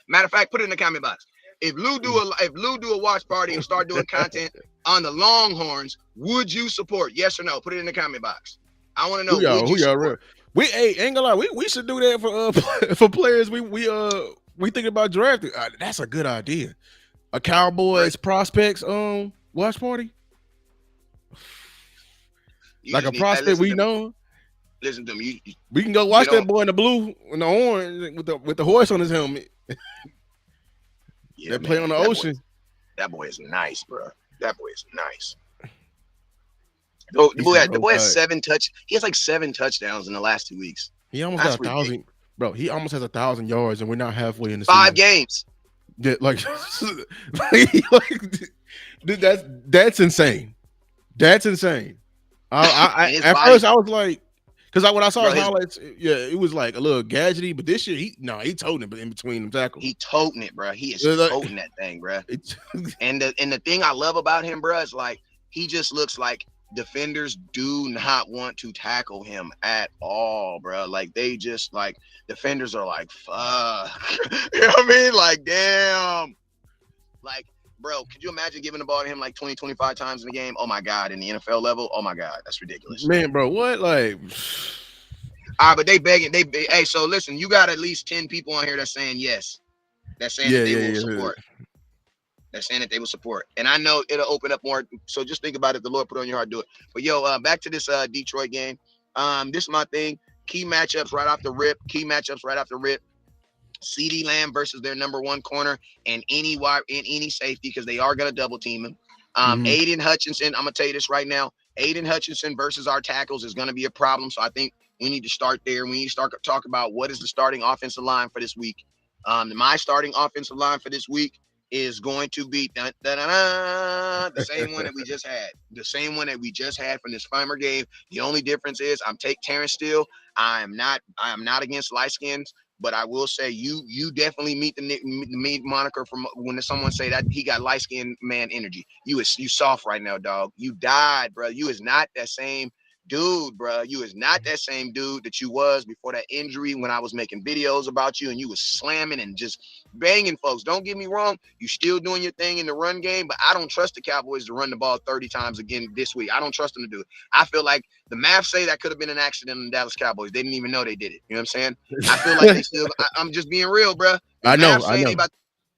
Matter of fact, put it in the comment box. If Lou do a watch party and start doing content on the Longhorns, would you support? Yes or no? Put it in the comment box. I want to know. Would Who you y'all real? support? We ain't gonna lie. We should do that for for players. We thinking about drafting. That's a good idea. A Right? Cowboys prospects watch party, You like just a need. Hey, prospect listen we to me. know. Listen to me. You We can go get watch on. that boy in the blue and the orange with the horse on his helmet Yeah, that play man. on the ocean. That boy is nice, bro. That boy is nice. The He boy, said, the "Oh boy has God, seven touch. He has like 7 touchdowns in the last 2 weeks. he almost got That's a ridiculous. thousand, bro. He almost has 1,000 yards, and we're not halfway in the Five season. games. Yeah, that's insane. That's insane. And his At body, first I was like, because when I saw bro. his His highlights, yeah, it was like a little gadgety. But this year, he toting it in between them tackles. he toting it, bro. He is It was like- toting that thing, bro. it- And the thing I love about him, bro, is like he just looks like defenders do not want to tackle him at all, bro. Like they just like defenders are like, fuck. You know what I mean? Like, damn. Like, bro, could you imagine giving the ball to him like 20, 25 times in the game? Oh my God, in the NFL level, oh my God, that's ridiculous. man, bro, what like? All right, but they begging, hey, so listen, you got at least 10 people on here that's saying yes. That's saying that Yeah, they will yeah. support. That's saying that they will support. And I know it'll open up more. So just think about it. The Lord put on your heart, do it. But yo, back to this Detroit game. This is my thing. Key matchups right off the rip. CD Lamb versus their number one corner and any safety because they are gonna double team him. Mhm. Aiden Hutchinson, I'm gonna tell you this right now. Aiden Hutchinson versus our tackles is gonna be a problem. So I think we need to start there. We need to start to talk about what is the starting offensive line for this week. My starting offensive line for this week is going to be the same one that we just had. The same one that we just had from this Farmer game. The only difference is I'm take Terrence Steele. I am not against light skins, but I will say you definitely meet the moniker from when someone say that he got light skinned man energy. You soft right now, dog. You died, bro. You is not that same dude, bro. You is not that same dude that you was before that injury when I was making videos about you and you was slamming and just banging folks. Don't get me wrong. You still doing your thing in the run game, but I don't trust the Cowboys to run the ball 30 times again this week. I don't trust them to do it. I feel like the math say that could have been an accident in the Dallas Cowboys. They didn't even know they did it. You know what I'm saying? I feel like they still, I'm just being real, bro. The I math know, I say they know. about,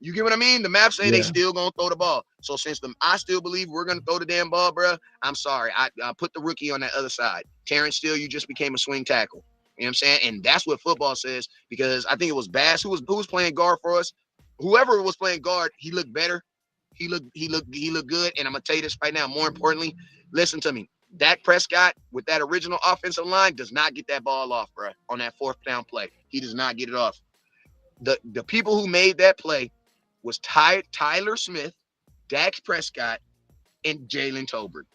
you get what I mean? The math say they Yeah, still gonna throw the ball. So since I still believe we're gonna throw the damn ball, bro. I'm sorry. I put the rookie on that other side. Terrence Steele, you just became a swing tackle. You know what I'm saying? And that's what football says because I think it was Bass who was playing guard for us. Whoever was playing guard, he looked better. He looked good. And I'm gonna tell you this right now. More importantly, listen to me. Dak Prescott with that original offensive line does not get that ball off, bro. On that fourth down play, he does not get it off. The people who made that play was Tyler Smith, Dak Prescott, and Jalen Tolbert.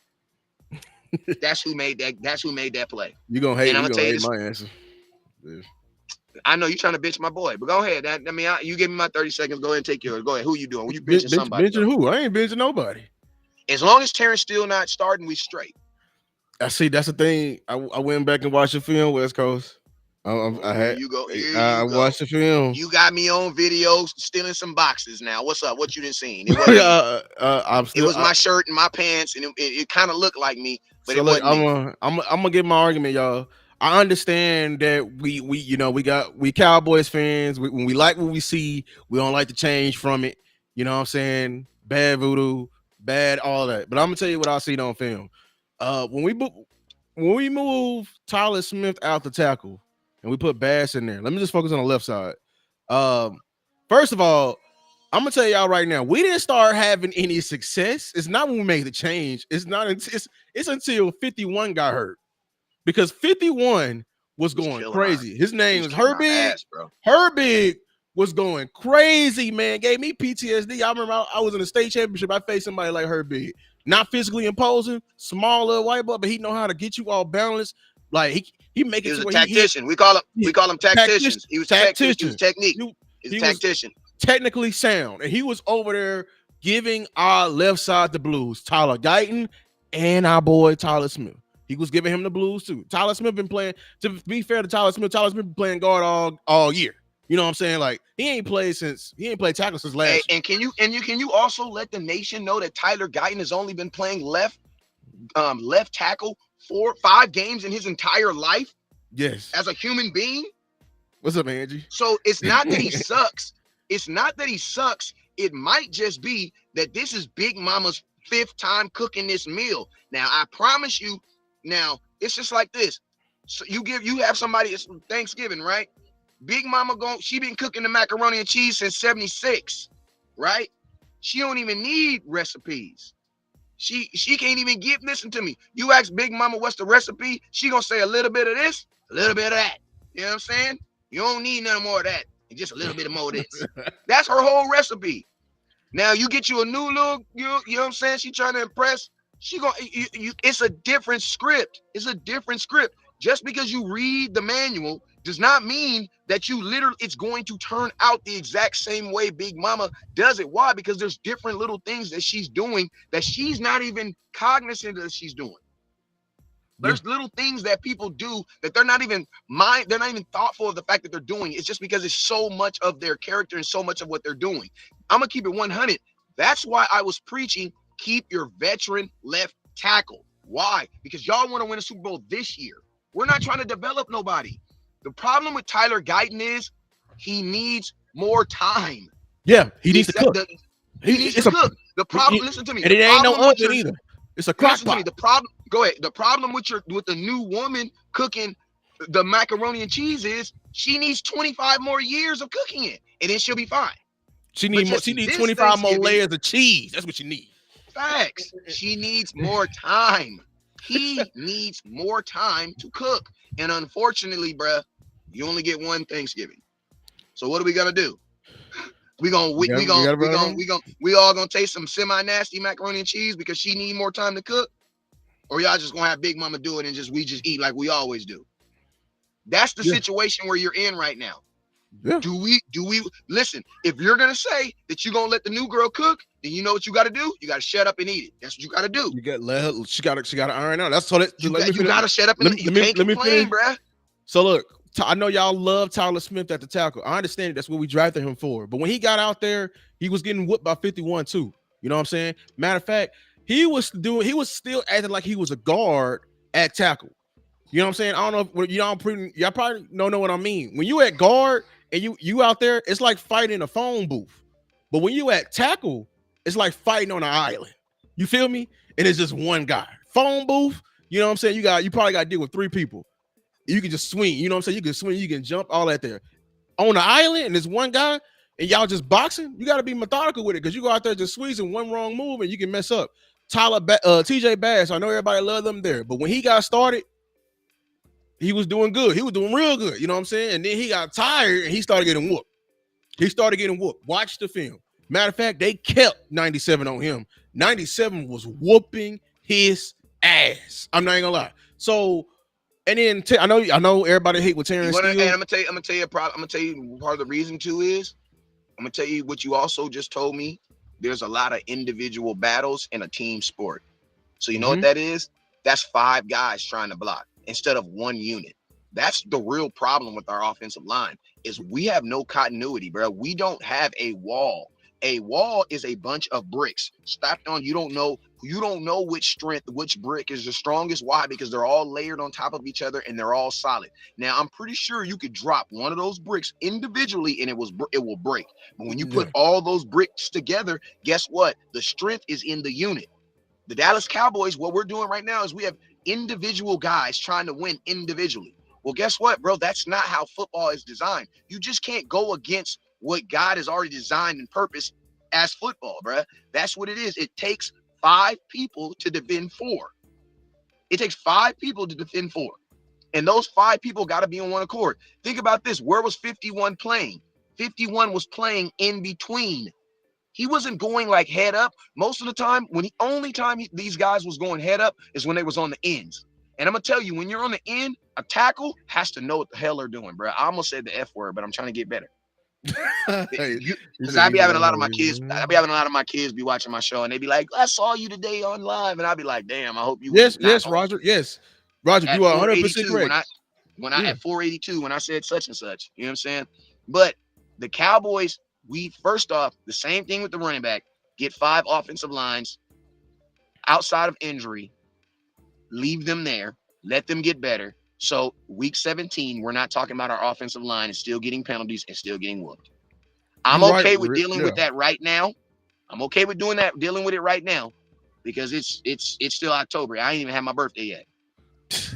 That's who made that. That's who made that play. you gonna And hate. I'm You gonna tell gonna you hate this. my answer. Yeah. I know you're trying to bitch my boy, but go ahead. You give me my 30 seconds. Go ahead and take yours. Go ahead. Who you doing? You benching somebody Benching though? who? I ain't benching nobody. As long as Terrence still not starting, we straight. I see. That's the thing. I went back and watched the film, West Coast. Oh, I here had. you go. Here I you go. watched the film. You got me on video stealing some boxes now. What's up? What you done seen? It wasn't me. I'm It still. was my shirt and my pants, and it kind of looked like me, but So it look, wasn't me. I'm gonna get my argument, y'all. I understand that we Cowboys fans. When we like what we see, we don't like to change from it. You know what I'm saying? Bad voodoo, bad all that. But I'm gonna tell you what I seen on film. When we move Tyler Smith out the tackle and we put Bass in there, let me just focus on the left side. Um, First of all, I'm gonna tell y'all right now, we didn't start having any success. It's not when we made the change. It's not. It's until 51 got hurt because 51 was He was going killing our crazy. His he name was is kicking our Herbig. ass, bro. Herbig was going crazy, man. Gave me PTSD. I remember I was in a state championship. I faced somebody like Herbig, not physically imposing, small little white boy, but he know how to get you all balanced. Like he make He it was to a where tactician. We call him tactician, tacticians. He was he was tactician. technique. He, He's a he was tactician. technically sound, and he was over there giving our left side the blues. Tyler Guyton and our boy Tyler Smith. He was giving him the blues too. Tyler Smith been playing. To be fair to Tyler Smith been playing guard all year. You know what I'm saying? Like he ain't played tackle since Hey, last year. and can you also let the nation know that Tyler Guyton has only been playing left tackle 4-5 games in his entire life Yes. as a human being? What's up, Angie? So it's not that he sucks. It's not that he sucks. It might just be that this is Big Mama's 5th time cooking this meal. Now, I promise you, now it's just like this. So you have somebody, it's Thanksgiving, right? Big Mama she been cooking the macaroni and cheese since 76, right? She don't even need recipes. She can't even listen to me. You ask Big Mama what's the recipe, she gonna say a little bit of this, a little bit of that. You know what I'm saying? You don't need none more of that, and just a little bit of more of this. That's her whole recipe. Now you get you a new little, you know what I'm saying? She trying to impress. She gonna it's a different script. It's a different script. Just because you read the manual does not mean that it's going to turn out the exact same way Big Mama does it. Why? Because there's different little things that she's doing that she's not even cognizant that she's doing. There's little things that people do that they're not even thoughtful of the fact that they're doing. It's just because it's so much of their character and so much of what they're doing. I'm gonna keep it 100. That's why I was preaching keep your veteran left tackle. Why? Because y'all want to win a Super Bowl this year. We're not trying to develop nobody. The problem with Tyler Guyton is he needs more time. Yeah, he needs to cook. He needs to cook. The problem, listen to me. And it ain't no oven either. It's a crock pot. The problem, go ahead. The problem with the new woman cooking the macaroni and cheese is she needs 25 more years of cooking it, and then she'll be fine. She needs 25 more layers of cheese. That's what she needs. Facts. She needs more time. He needs more time to cook. And unfortunately, bruh, you only get one Thanksgiving. So what are we gonna do? We all gonna taste some semi-nasty macaroni and cheese because she need more time to cook? Or y'all just gonna have Big Mama do it and we just eat like we always do? That's the situation where you're in right now. Yeah. Do we listen? If you're gonna say that you're gonna let the new girl cook, then you know what you got to do. You got to shut up and eat it. That's what you got to do. She got to iron out. That's so that you got to shut up and you can't complain, bruh. So look, I know y'all love Tyler Smith at the tackle. I understand that's what we drafted him for. But when he got out there, he was getting whooped by 51 too. You know what I'm saying? Matter of fact, he was still acting like he was a guard at tackle. You know what I'm saying? I don't know if y'all probably don't know what I mean. When you at guard and you out there, it's like fighting a phone booth. But when you at tackle, it's like fighting on an island. You feel me? And it's just one guy. Phone booth, you know what I'm saying? You probably got to deal with 3 people. You can just swing, you know what I'm saying? You can swing, you can jump, all that there. On the island, and there's one guy, and y'all just boxing, you got to be methodical with it because you go out there just squeezing one wrong move and you can mess up. TJ Bass, I know everybody love them there, but when he got started, he was doing good. He was doing real good, you know what I'm saying? And then he got tired and he started getting whooped. Watch the film. Matter of fact, they kept 97 on him. 97 was whooping his ass. I'm not even gonna lie. So, and then I know everybody hate with Terrence Steele. And I'm gonna tell you part of the reason too is I'm gonna tell you what you also just told me. There's a lot of individual battles in a team sport. So you know what that is? That's 5 guys trying to block instead of 1 unit. That's the real problem with our offensive line is we have no continuity, bro. We don't have a wall. A wall is a bunch of bricks stacked on. You don't know You don't know which brick is the strongest. Why? Because they're all layered on top of each other and they're all solid. Now, I'm pretty sure you could drop one of those bricks individually and it will break. But when you put Yeah. all those bricks together, guess what? The strength is in the unit. The Dallas Cowboys, what we're doing right now is we have individual guys trying to win individually. Well, guess what, bro? That's not how football is designed. You just can't go against what God has already designed and purposed as football, bro. That's what it is. It takes 5 people to defend 4. It takes 5 people to defend 4. And those 5 people got to be on one accord. Think about this. Where was 51 playing? 51 was playing in between. He wasn't going like head up. Most of the time, these guys was going head up is when they was on the ends. And I'm gonna tell you, when you're on the end, a tackle has to know what the hell they're doing, bro. I almost said the F word, but I'm trying to get better. Hey, you Because said I you be be having a like, lot of oh, my kids. I be having a lot of my kids be watching my show, and they be like, "I saw you today on live," and I be like, "Damn, I hope you was yes, not yes, on Roger. Yes, Roger, at you are 100% 482 correct. when I Yeah. at 482 when I said such and such." You know what I'm saying? But the Cowboys, we first off the same thing with the running back. Get 5 offensive lines outside of injury, leave them there, let them get better. So week 17, we're not talking about our offensive line and still getting penalties and still getting whooped. I'm You right. okay with dealing Yeah. with that right now. I'm okay with doing that, dealing with it right now, because it's still October. I ain't even had my birthday yet.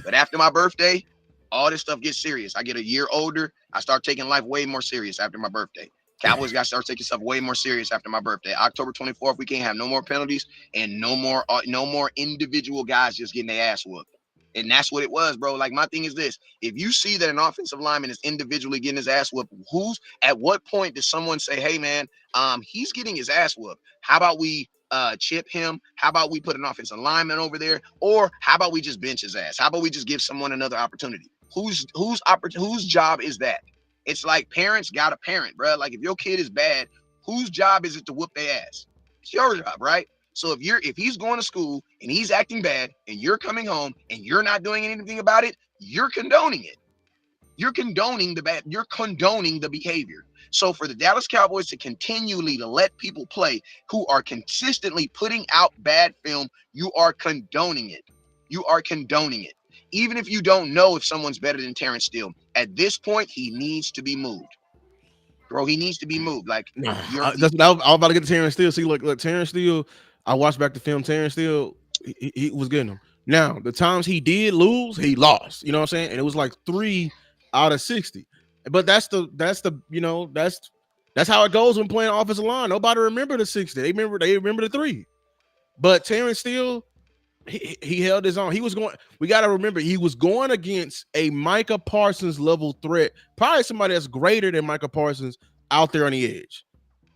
But after my birthday, all this stuff gets serious. I get a year older. I start taking life way more serious after my birthday. Cowboys got to start taking stuff way more serious after my birthday. October 24th, we can't have no more penalties and no more individual guys just getting their ass whooped. And that's what it was, bro. Like, my thing is this: if you see that an offensive lineman is individually getting his ass whooped, who's at what point does someone say, "Hey, man, he's getting his ass whooped. How about we chip him? How about we put an offensive lineman over there? Or how about we just bench his ass? How about we just give someone another opportunity?" Whose job is that? It's like parents got a parent, bro. Like, if your kid is bad, whose job is it to whoop their ass? It's your job, right? So if he's going to school and he's acting bad and you're coming home and you're not doing anything about it, you're condoning it. You're condoning the bad. You're condoning the behavior. So for the Dallas Cowboys to continually to let people play who are consistently putting out bad film, you are condoning it. You are condoning it. Even if you don't know if someone's better than Terrence Steele, at this point, he needs to be moved. Bro, he needs to be moved. Like, Nah, you're I was about to get to Terrence Steele. See, look, Terrence Steele. I watched back the film. Terrence Steele, he was getting him. Now, the times he did lose, he lost. You know what I'm saying? And it was like 3 out of 60. But that's the that's how it goes when playing offensive line. Nobody remember the 60. They remember the 3. But Terrence Steele, he held his own. He was going. We got to remember he was going against a Micah Parsons level threat, probably somebody that's greater than Micah Parsons out there on the edge.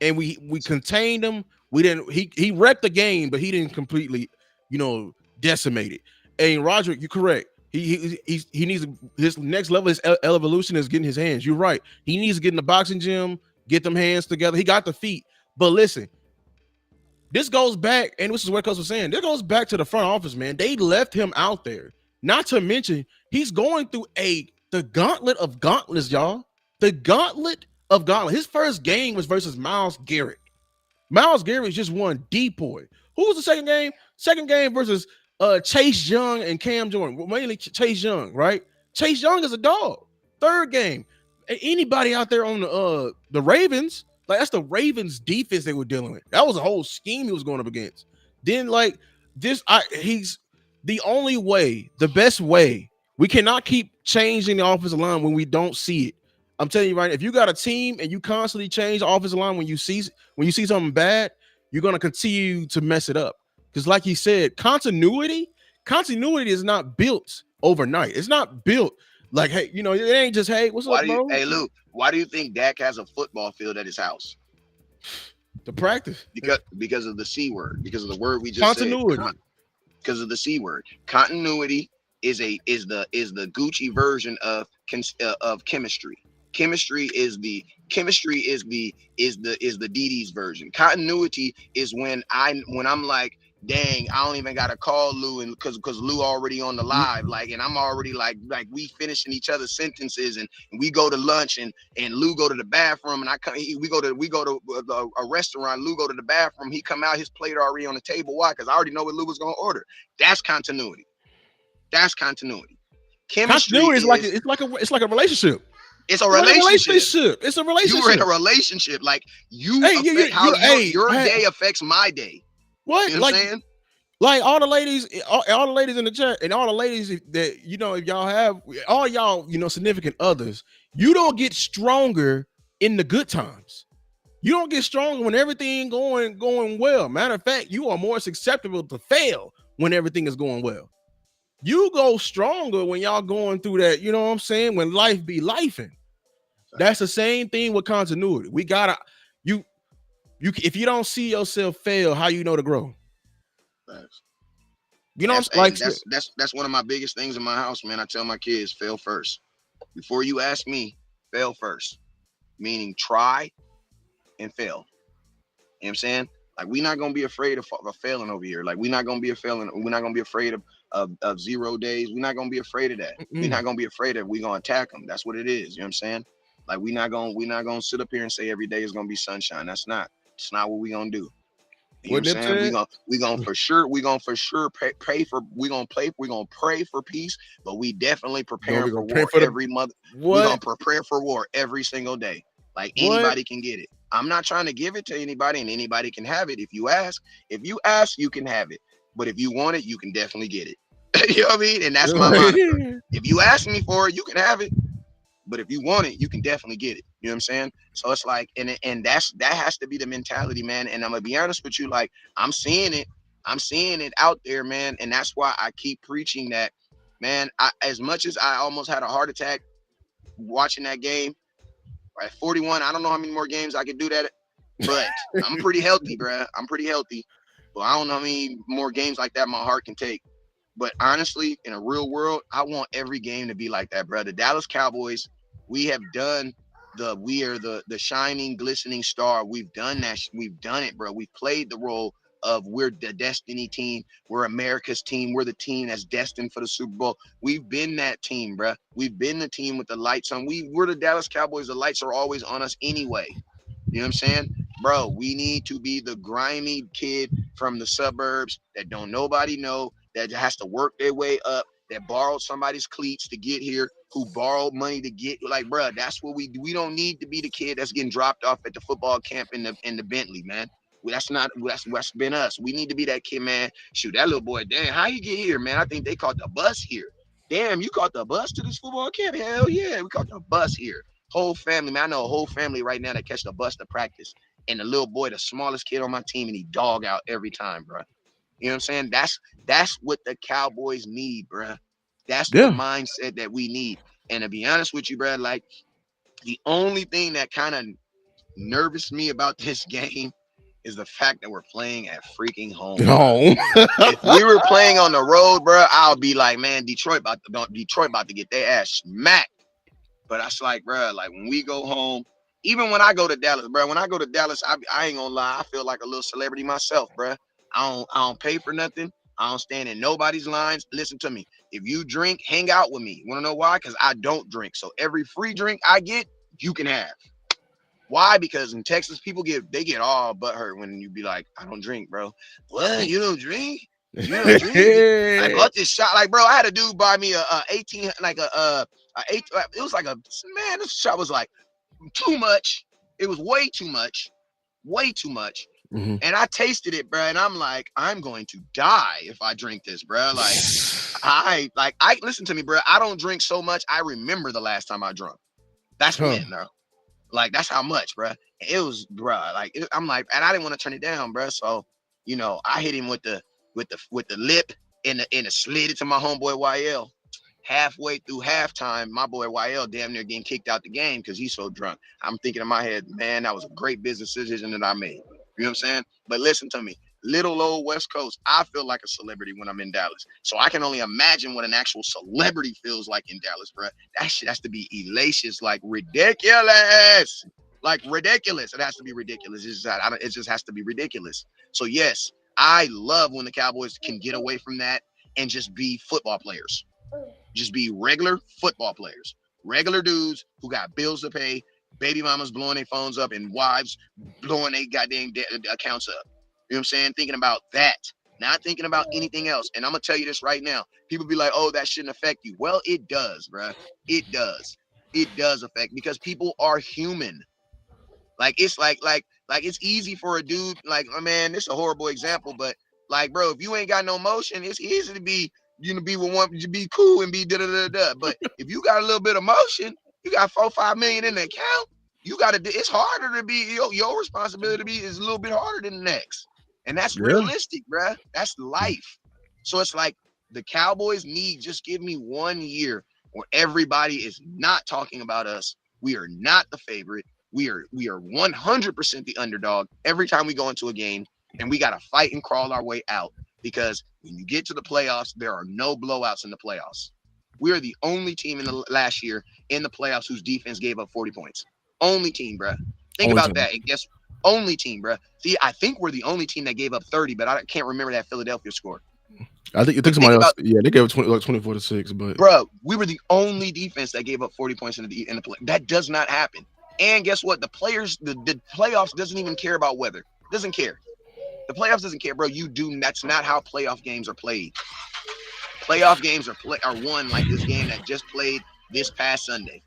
And we contained him. We didn't. He wrecked the game, but he didn't completely, decimate it. And Roger, you're correct. He needs his next level. His evolution is getting his hands. You're right. He needs to get in the boxing gym, get them hands together. He got the feet, but listen, this goes back, and this is what Coach was saying. This goes back to the front office, man. They left him out there. Not to mention, he's going through the gauntlet of gauntlets, y'all. The gauntlet of gauntlets. His first game was versus Myles Garrett. Myles Garrett just won depoy. Who was the second game? Second game versus Chase Young and Cam Jordan. Well, mainly Chase Young, right? Chase Young is a dog. Third game. Anybody out there on the Ravens, like, that's the Ravens defense they were dealing with. That was a whole scheme he was going up against. Then, like, he's the only way, the best way. We cannot keep changing the offensive line when we don't see it. I'm telling you right, if you got a team and you constantly change the offensive line when you see something bad, you're gonna continue to mess it up. Because, like you said, continuity is not built overnight. It's not built like, hey, it ain't just, hey, what's up, bro? Hey, Luke, why do you think Dak has a football field at his house? The practice. Because of the C word, because of the word we just said. Continuity. Because of the C word. Continuity is the Gucci version of chemistry. Chemistry is the Dee Dee's version. Continuity is when I'm like, dang, I don't even gotta call Lou, and because Lou already on the live, like, and I'm already like we finishing each other's sentences, and we go to lunch, and Lou go to the bathroom, and I come, we go to a restaurant. Lou go to the bathroom, he come out, his plate already on the table. Why? Because I already know what Lou was gonna order. That's continuity. That's continuity. Chemistry Continuity is like is it's like a relationship. it's a It's like a relationship. relationship. It's a You were in a relationship. relationship. Like you Hey, affect how hey, your hey, day affects my day. You what? know what I'm saying? Like all the ladies in the chat, and all the ladies that if y'all have all y'all, significant others, you don't get stronger in the good times. You don't get stronger when everything going well. Matter of fact, you are more susceptible to fail when everything is going well. You go stronger when y'all going through that, you know what I'm saying? When life be lifing. That's the same thing with continuity. We gotta you if you don't see yourself fail, how you know to grow? Facts. You know what I'm That's saying? Like, hey, that's one of my biggest things in my house, man. I tell my kids, fail first. Before you ask me, fail first. Meaning try and fail. You know what I'm saying? Like we're not gonna be afraid of failing over here. Like we're not gonna be we're not gonna be afraid of 0 days. We're not gonna be afraid of that. We're not gonna be afraid of we're gonna attack them. That's what it is. You know what I'm saying? Like we're not gonna sit up here and say every day is gonna be sunshine. It's not what we're gonna do. You know what what I'm Nip saying? said? We gonna for sure pray for we're gonna pray for peace, but we definitely preparing We for gonna pray war for the every mother. We're gonna what? prepare for war every single day. Like What? anybody can get it. I'm not trying to give it to anybody, and anybody can have it. If you ask, you can have it. But if you want it, you can definitely get it. You know what I mean? And that's my moniker. If you ask me for it, you can have it. But if you want it, you can definitely get it. You know what I'm saying? So it's like, and that has to be the mentality, man. And I'm gonna be honest with you, like I'm seeing it, out there, man. And that's why I keep preaching that, man. As much as I almost had a heart attack watching that game at 41, I don't know how many more games I could do that, but I'm pretty healthy, bro. I'm pretty healthy, but I don't know how many more games like that my heart can take. But honestly, in a real world, I want every game to be like that, bro. The Dallas Cowboys, we have done we are the shining, glistening star. We've done that. We've done it, bro. We've played the role of we're the destiny team. We're America's team. We're the team that's destined for the Super Bowl. We've been that team, bro. We've been the team with the lights on. We're the Dallas Cowboys. The lights are always on us anyway. You know what I'm saying? Bro, we need to be the grimy kid from the suburbs that don't nobody know, that has to work their way up, that borrowed somebody's cleats to get here, who borrowed money to get like, bro, that's what we do. We don't need to be the kid that's getting dropped off at the football camp in the Bentley, man. That's not that's been us. We need to be that kid, man. Shoot, that little boy, damn, how you get here, man? I think they caught the bus here. Damn, you caught the bus to this football camp? Hell yeah, we caught the bus here. Whole family, man. I know a whole family right now that catch the bus to practice. And the little boy, the smallest kid on my team, and he dog out every time, bro. You know what I'm saying? That's what the Cowboys need, bro. That's the Yeah. mindset that we need. And to be honest with you, bro, like the only thing that kind of nervous me about this game is the fact that we're playing at freaking home, bro. No. If we were playing on the road, bro, I'll be like, man, Detroit about to get their ass smacked. But that's like, bro, like when we go home, even when I go to Dallas, bro, when I go to Dallas, I ain't gonna lie, I feel like a little celebrity myself, bro. I don't pay for nothing. I don't stand in nobody's lines. Listen to me. If you drink, hang out with me. You wanna know why? Because I don't drink. So every free drink I get, you can have. Why? Because in Texas, they get all butthurt when you be like, I don't drink, bro. What? You don't drink? You don't drink? I bought this shot. Like, bro, I had a dude buy me a 18, like a eight. It was like man. This shot was like too much. It was way too much, way too much. Mhm. And I tasted it, bro, and I'm like, I'm going to die if I drink this, bro. I listen to me, bro. I don't drink so much. I remember the last time I drunk. That's Huh. when, though. Like that's how much, bro. It was, bro. I'm like, and I didn't want to turn it down, bro. So, I hit him with the lip and slid it to my homeboy YL. Halfway through halftime, my boy YL damn near getting kicked out the game because he's so drunk. I'm thinking in my head, man, that was a great business decision that I made. You know what I'm saying? But listen to me. Little old West Coast, I feel like a celebrity when I'm in Dallas. So I can only imagine what an actual celebrity feels like in Dallas, bro. That shit has to be elacious, like ridiculous. Like ridiculous. It has to be ridiculous. It just has to be ridiculous. So yes, I love when the Cowboys can get away from that and just be football players. Just be regular football players, regular dudes who got bills to pay, baby mamas blowing their phones up, and wives blowing their goddamn accounts up. You know what I'm saying? Thinking about that, not thinking about anything else. And I'm gonna tell you this right now. People be like, "Oh, that shouldn't affect you." Well, it does, bruh. It does. It does affect because people are human. Like it's like it's easy for a dude like man, this is a horrible example, but like bro, if you ain't got no motion, it's easy to be be with one to be cool and be da da da da. But if you got a little bit of motion, you got 4 5 million in the account. You got to. It's harder to be your responsibility to be is a little bit harder than the next, and that's Yeah. realistic, bruh. That's life. So it's like the Cowboys need just give me 1 year where everybody is not talking about us. We are not the favorite. We are 100% the underdog every time we go into a game, and we got to fight and crawl our way out because when you get to the playoffs, there are no blowouts in the playoffs. We are the only team in the last year in the playoffs whose defense gave up 40 points. Only team, bruh. Think Only about team. that. And guess only team, bruh. See, I think we're the only team that gave up 30, but I can't remember that Philadelphia score. I think But think somebody else. about, Yeah, they gave it 20, like 24-6, but bro, we were the only defense that gave up 40 points in the play. That does not happen. And guess what? The players, the playoffs doesn't even care about weather. Doesn't care. The playoffs doesn't care, bro. You do. That's not how playoff games are played. Playoff games are won like this game that just played this past Sunday.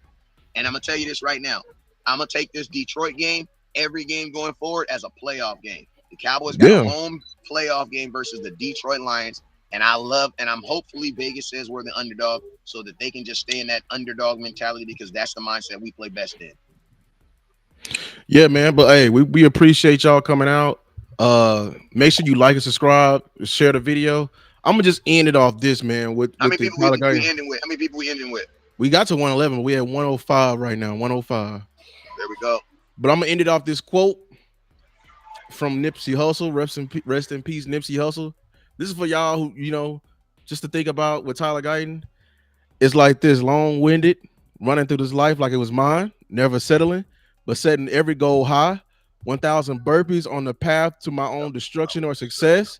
And I'm gonna tell you this right now. I'm gonna take this Detroit game, every game going forward, as a playoff game. The Cowboys got a yeah, home playoff game versus the Detroit Lions. And I love, and I'm hopefully Vegas says we're the underdog so that they can just stay in that underdog mentality because that's the mindset we play best in. yeah, man. But hey, we appreciate y'all coming out. Make sure you like and subscribe, share the video. I'm gonna just end it off this, man, with How with many the people Tyler we guy. ending with? How many people we ending with? We got to 111, but we at 105 right now. 105. There we go. But I'm gonna end it off this quote from Nipsey Hussle. Rest in peace, Nipsey Hussle. This is for y'all who just to think about with Tyler Guyton. It's like this: long-winded, running through this life like it was mine, never settling, but setting every goal high. 1,000 burpees on the path to my own destruction or success.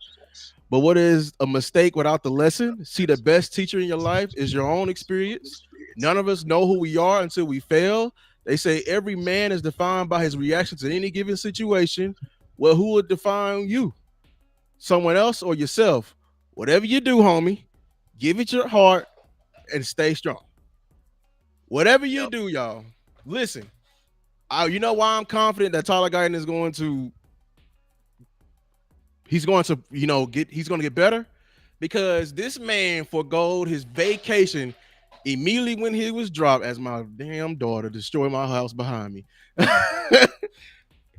But what is a mistake without the lesson? See, the best teacher in your life is your own experience. None of us know who we are until we fail. They say every man is defined by his reaction to any given situation. Well, who would define you? Someone else or yourself? Whatever you do, homie, give it your heart and stay strong. Whatever you Yep. do, y'all, listen. You know why I'm confident that Tyler Guyton is going to he's going to get better because this man forgoed his vacation immediately when he was dropped as my damn daughter destroyed my house behind me.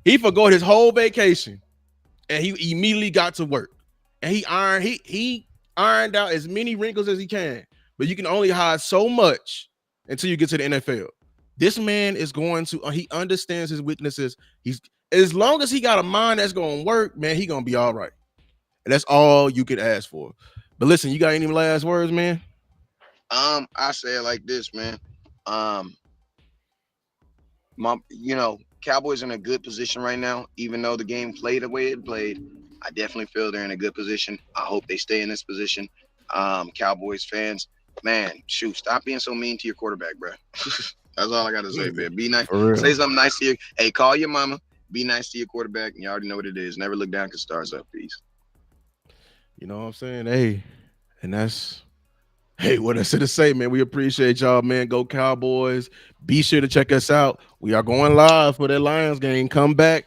He forgot his whole vacation and he immediately got to work and he ironed out as many wrinkles as he can, but you can only hide so much until you get to the NFL. This man is going to he understands his weaknesses. He's as long as he got a mind that's going to work, man, he going to be all right. And that's all you could ask for. But listen, you got any last words, man? I say it like this, man. Um, Cowboys in a good position right now, even though the game played the way it played. I definitely feel they're in a good position. I hope they stay in this position. Cowboys fans, man, shoot, stop being so mean to your quarterback, bro. That's all I got to say, man. Be nice. For real. Say something nice to you. Hey, call your mama. Be nice to your quarterback. And you already know what it is. Never look down because stars up. Peace. You know what I'm saying? Hey, and that's what I said to say, man. We appreciate y'all, man. Go Cowboys. Be sure to check us out. We are going live for that Lions game. Come back,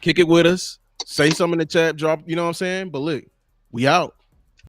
kick it with us. Say something in the chat, drop, you know what I'm saying? But look, we out.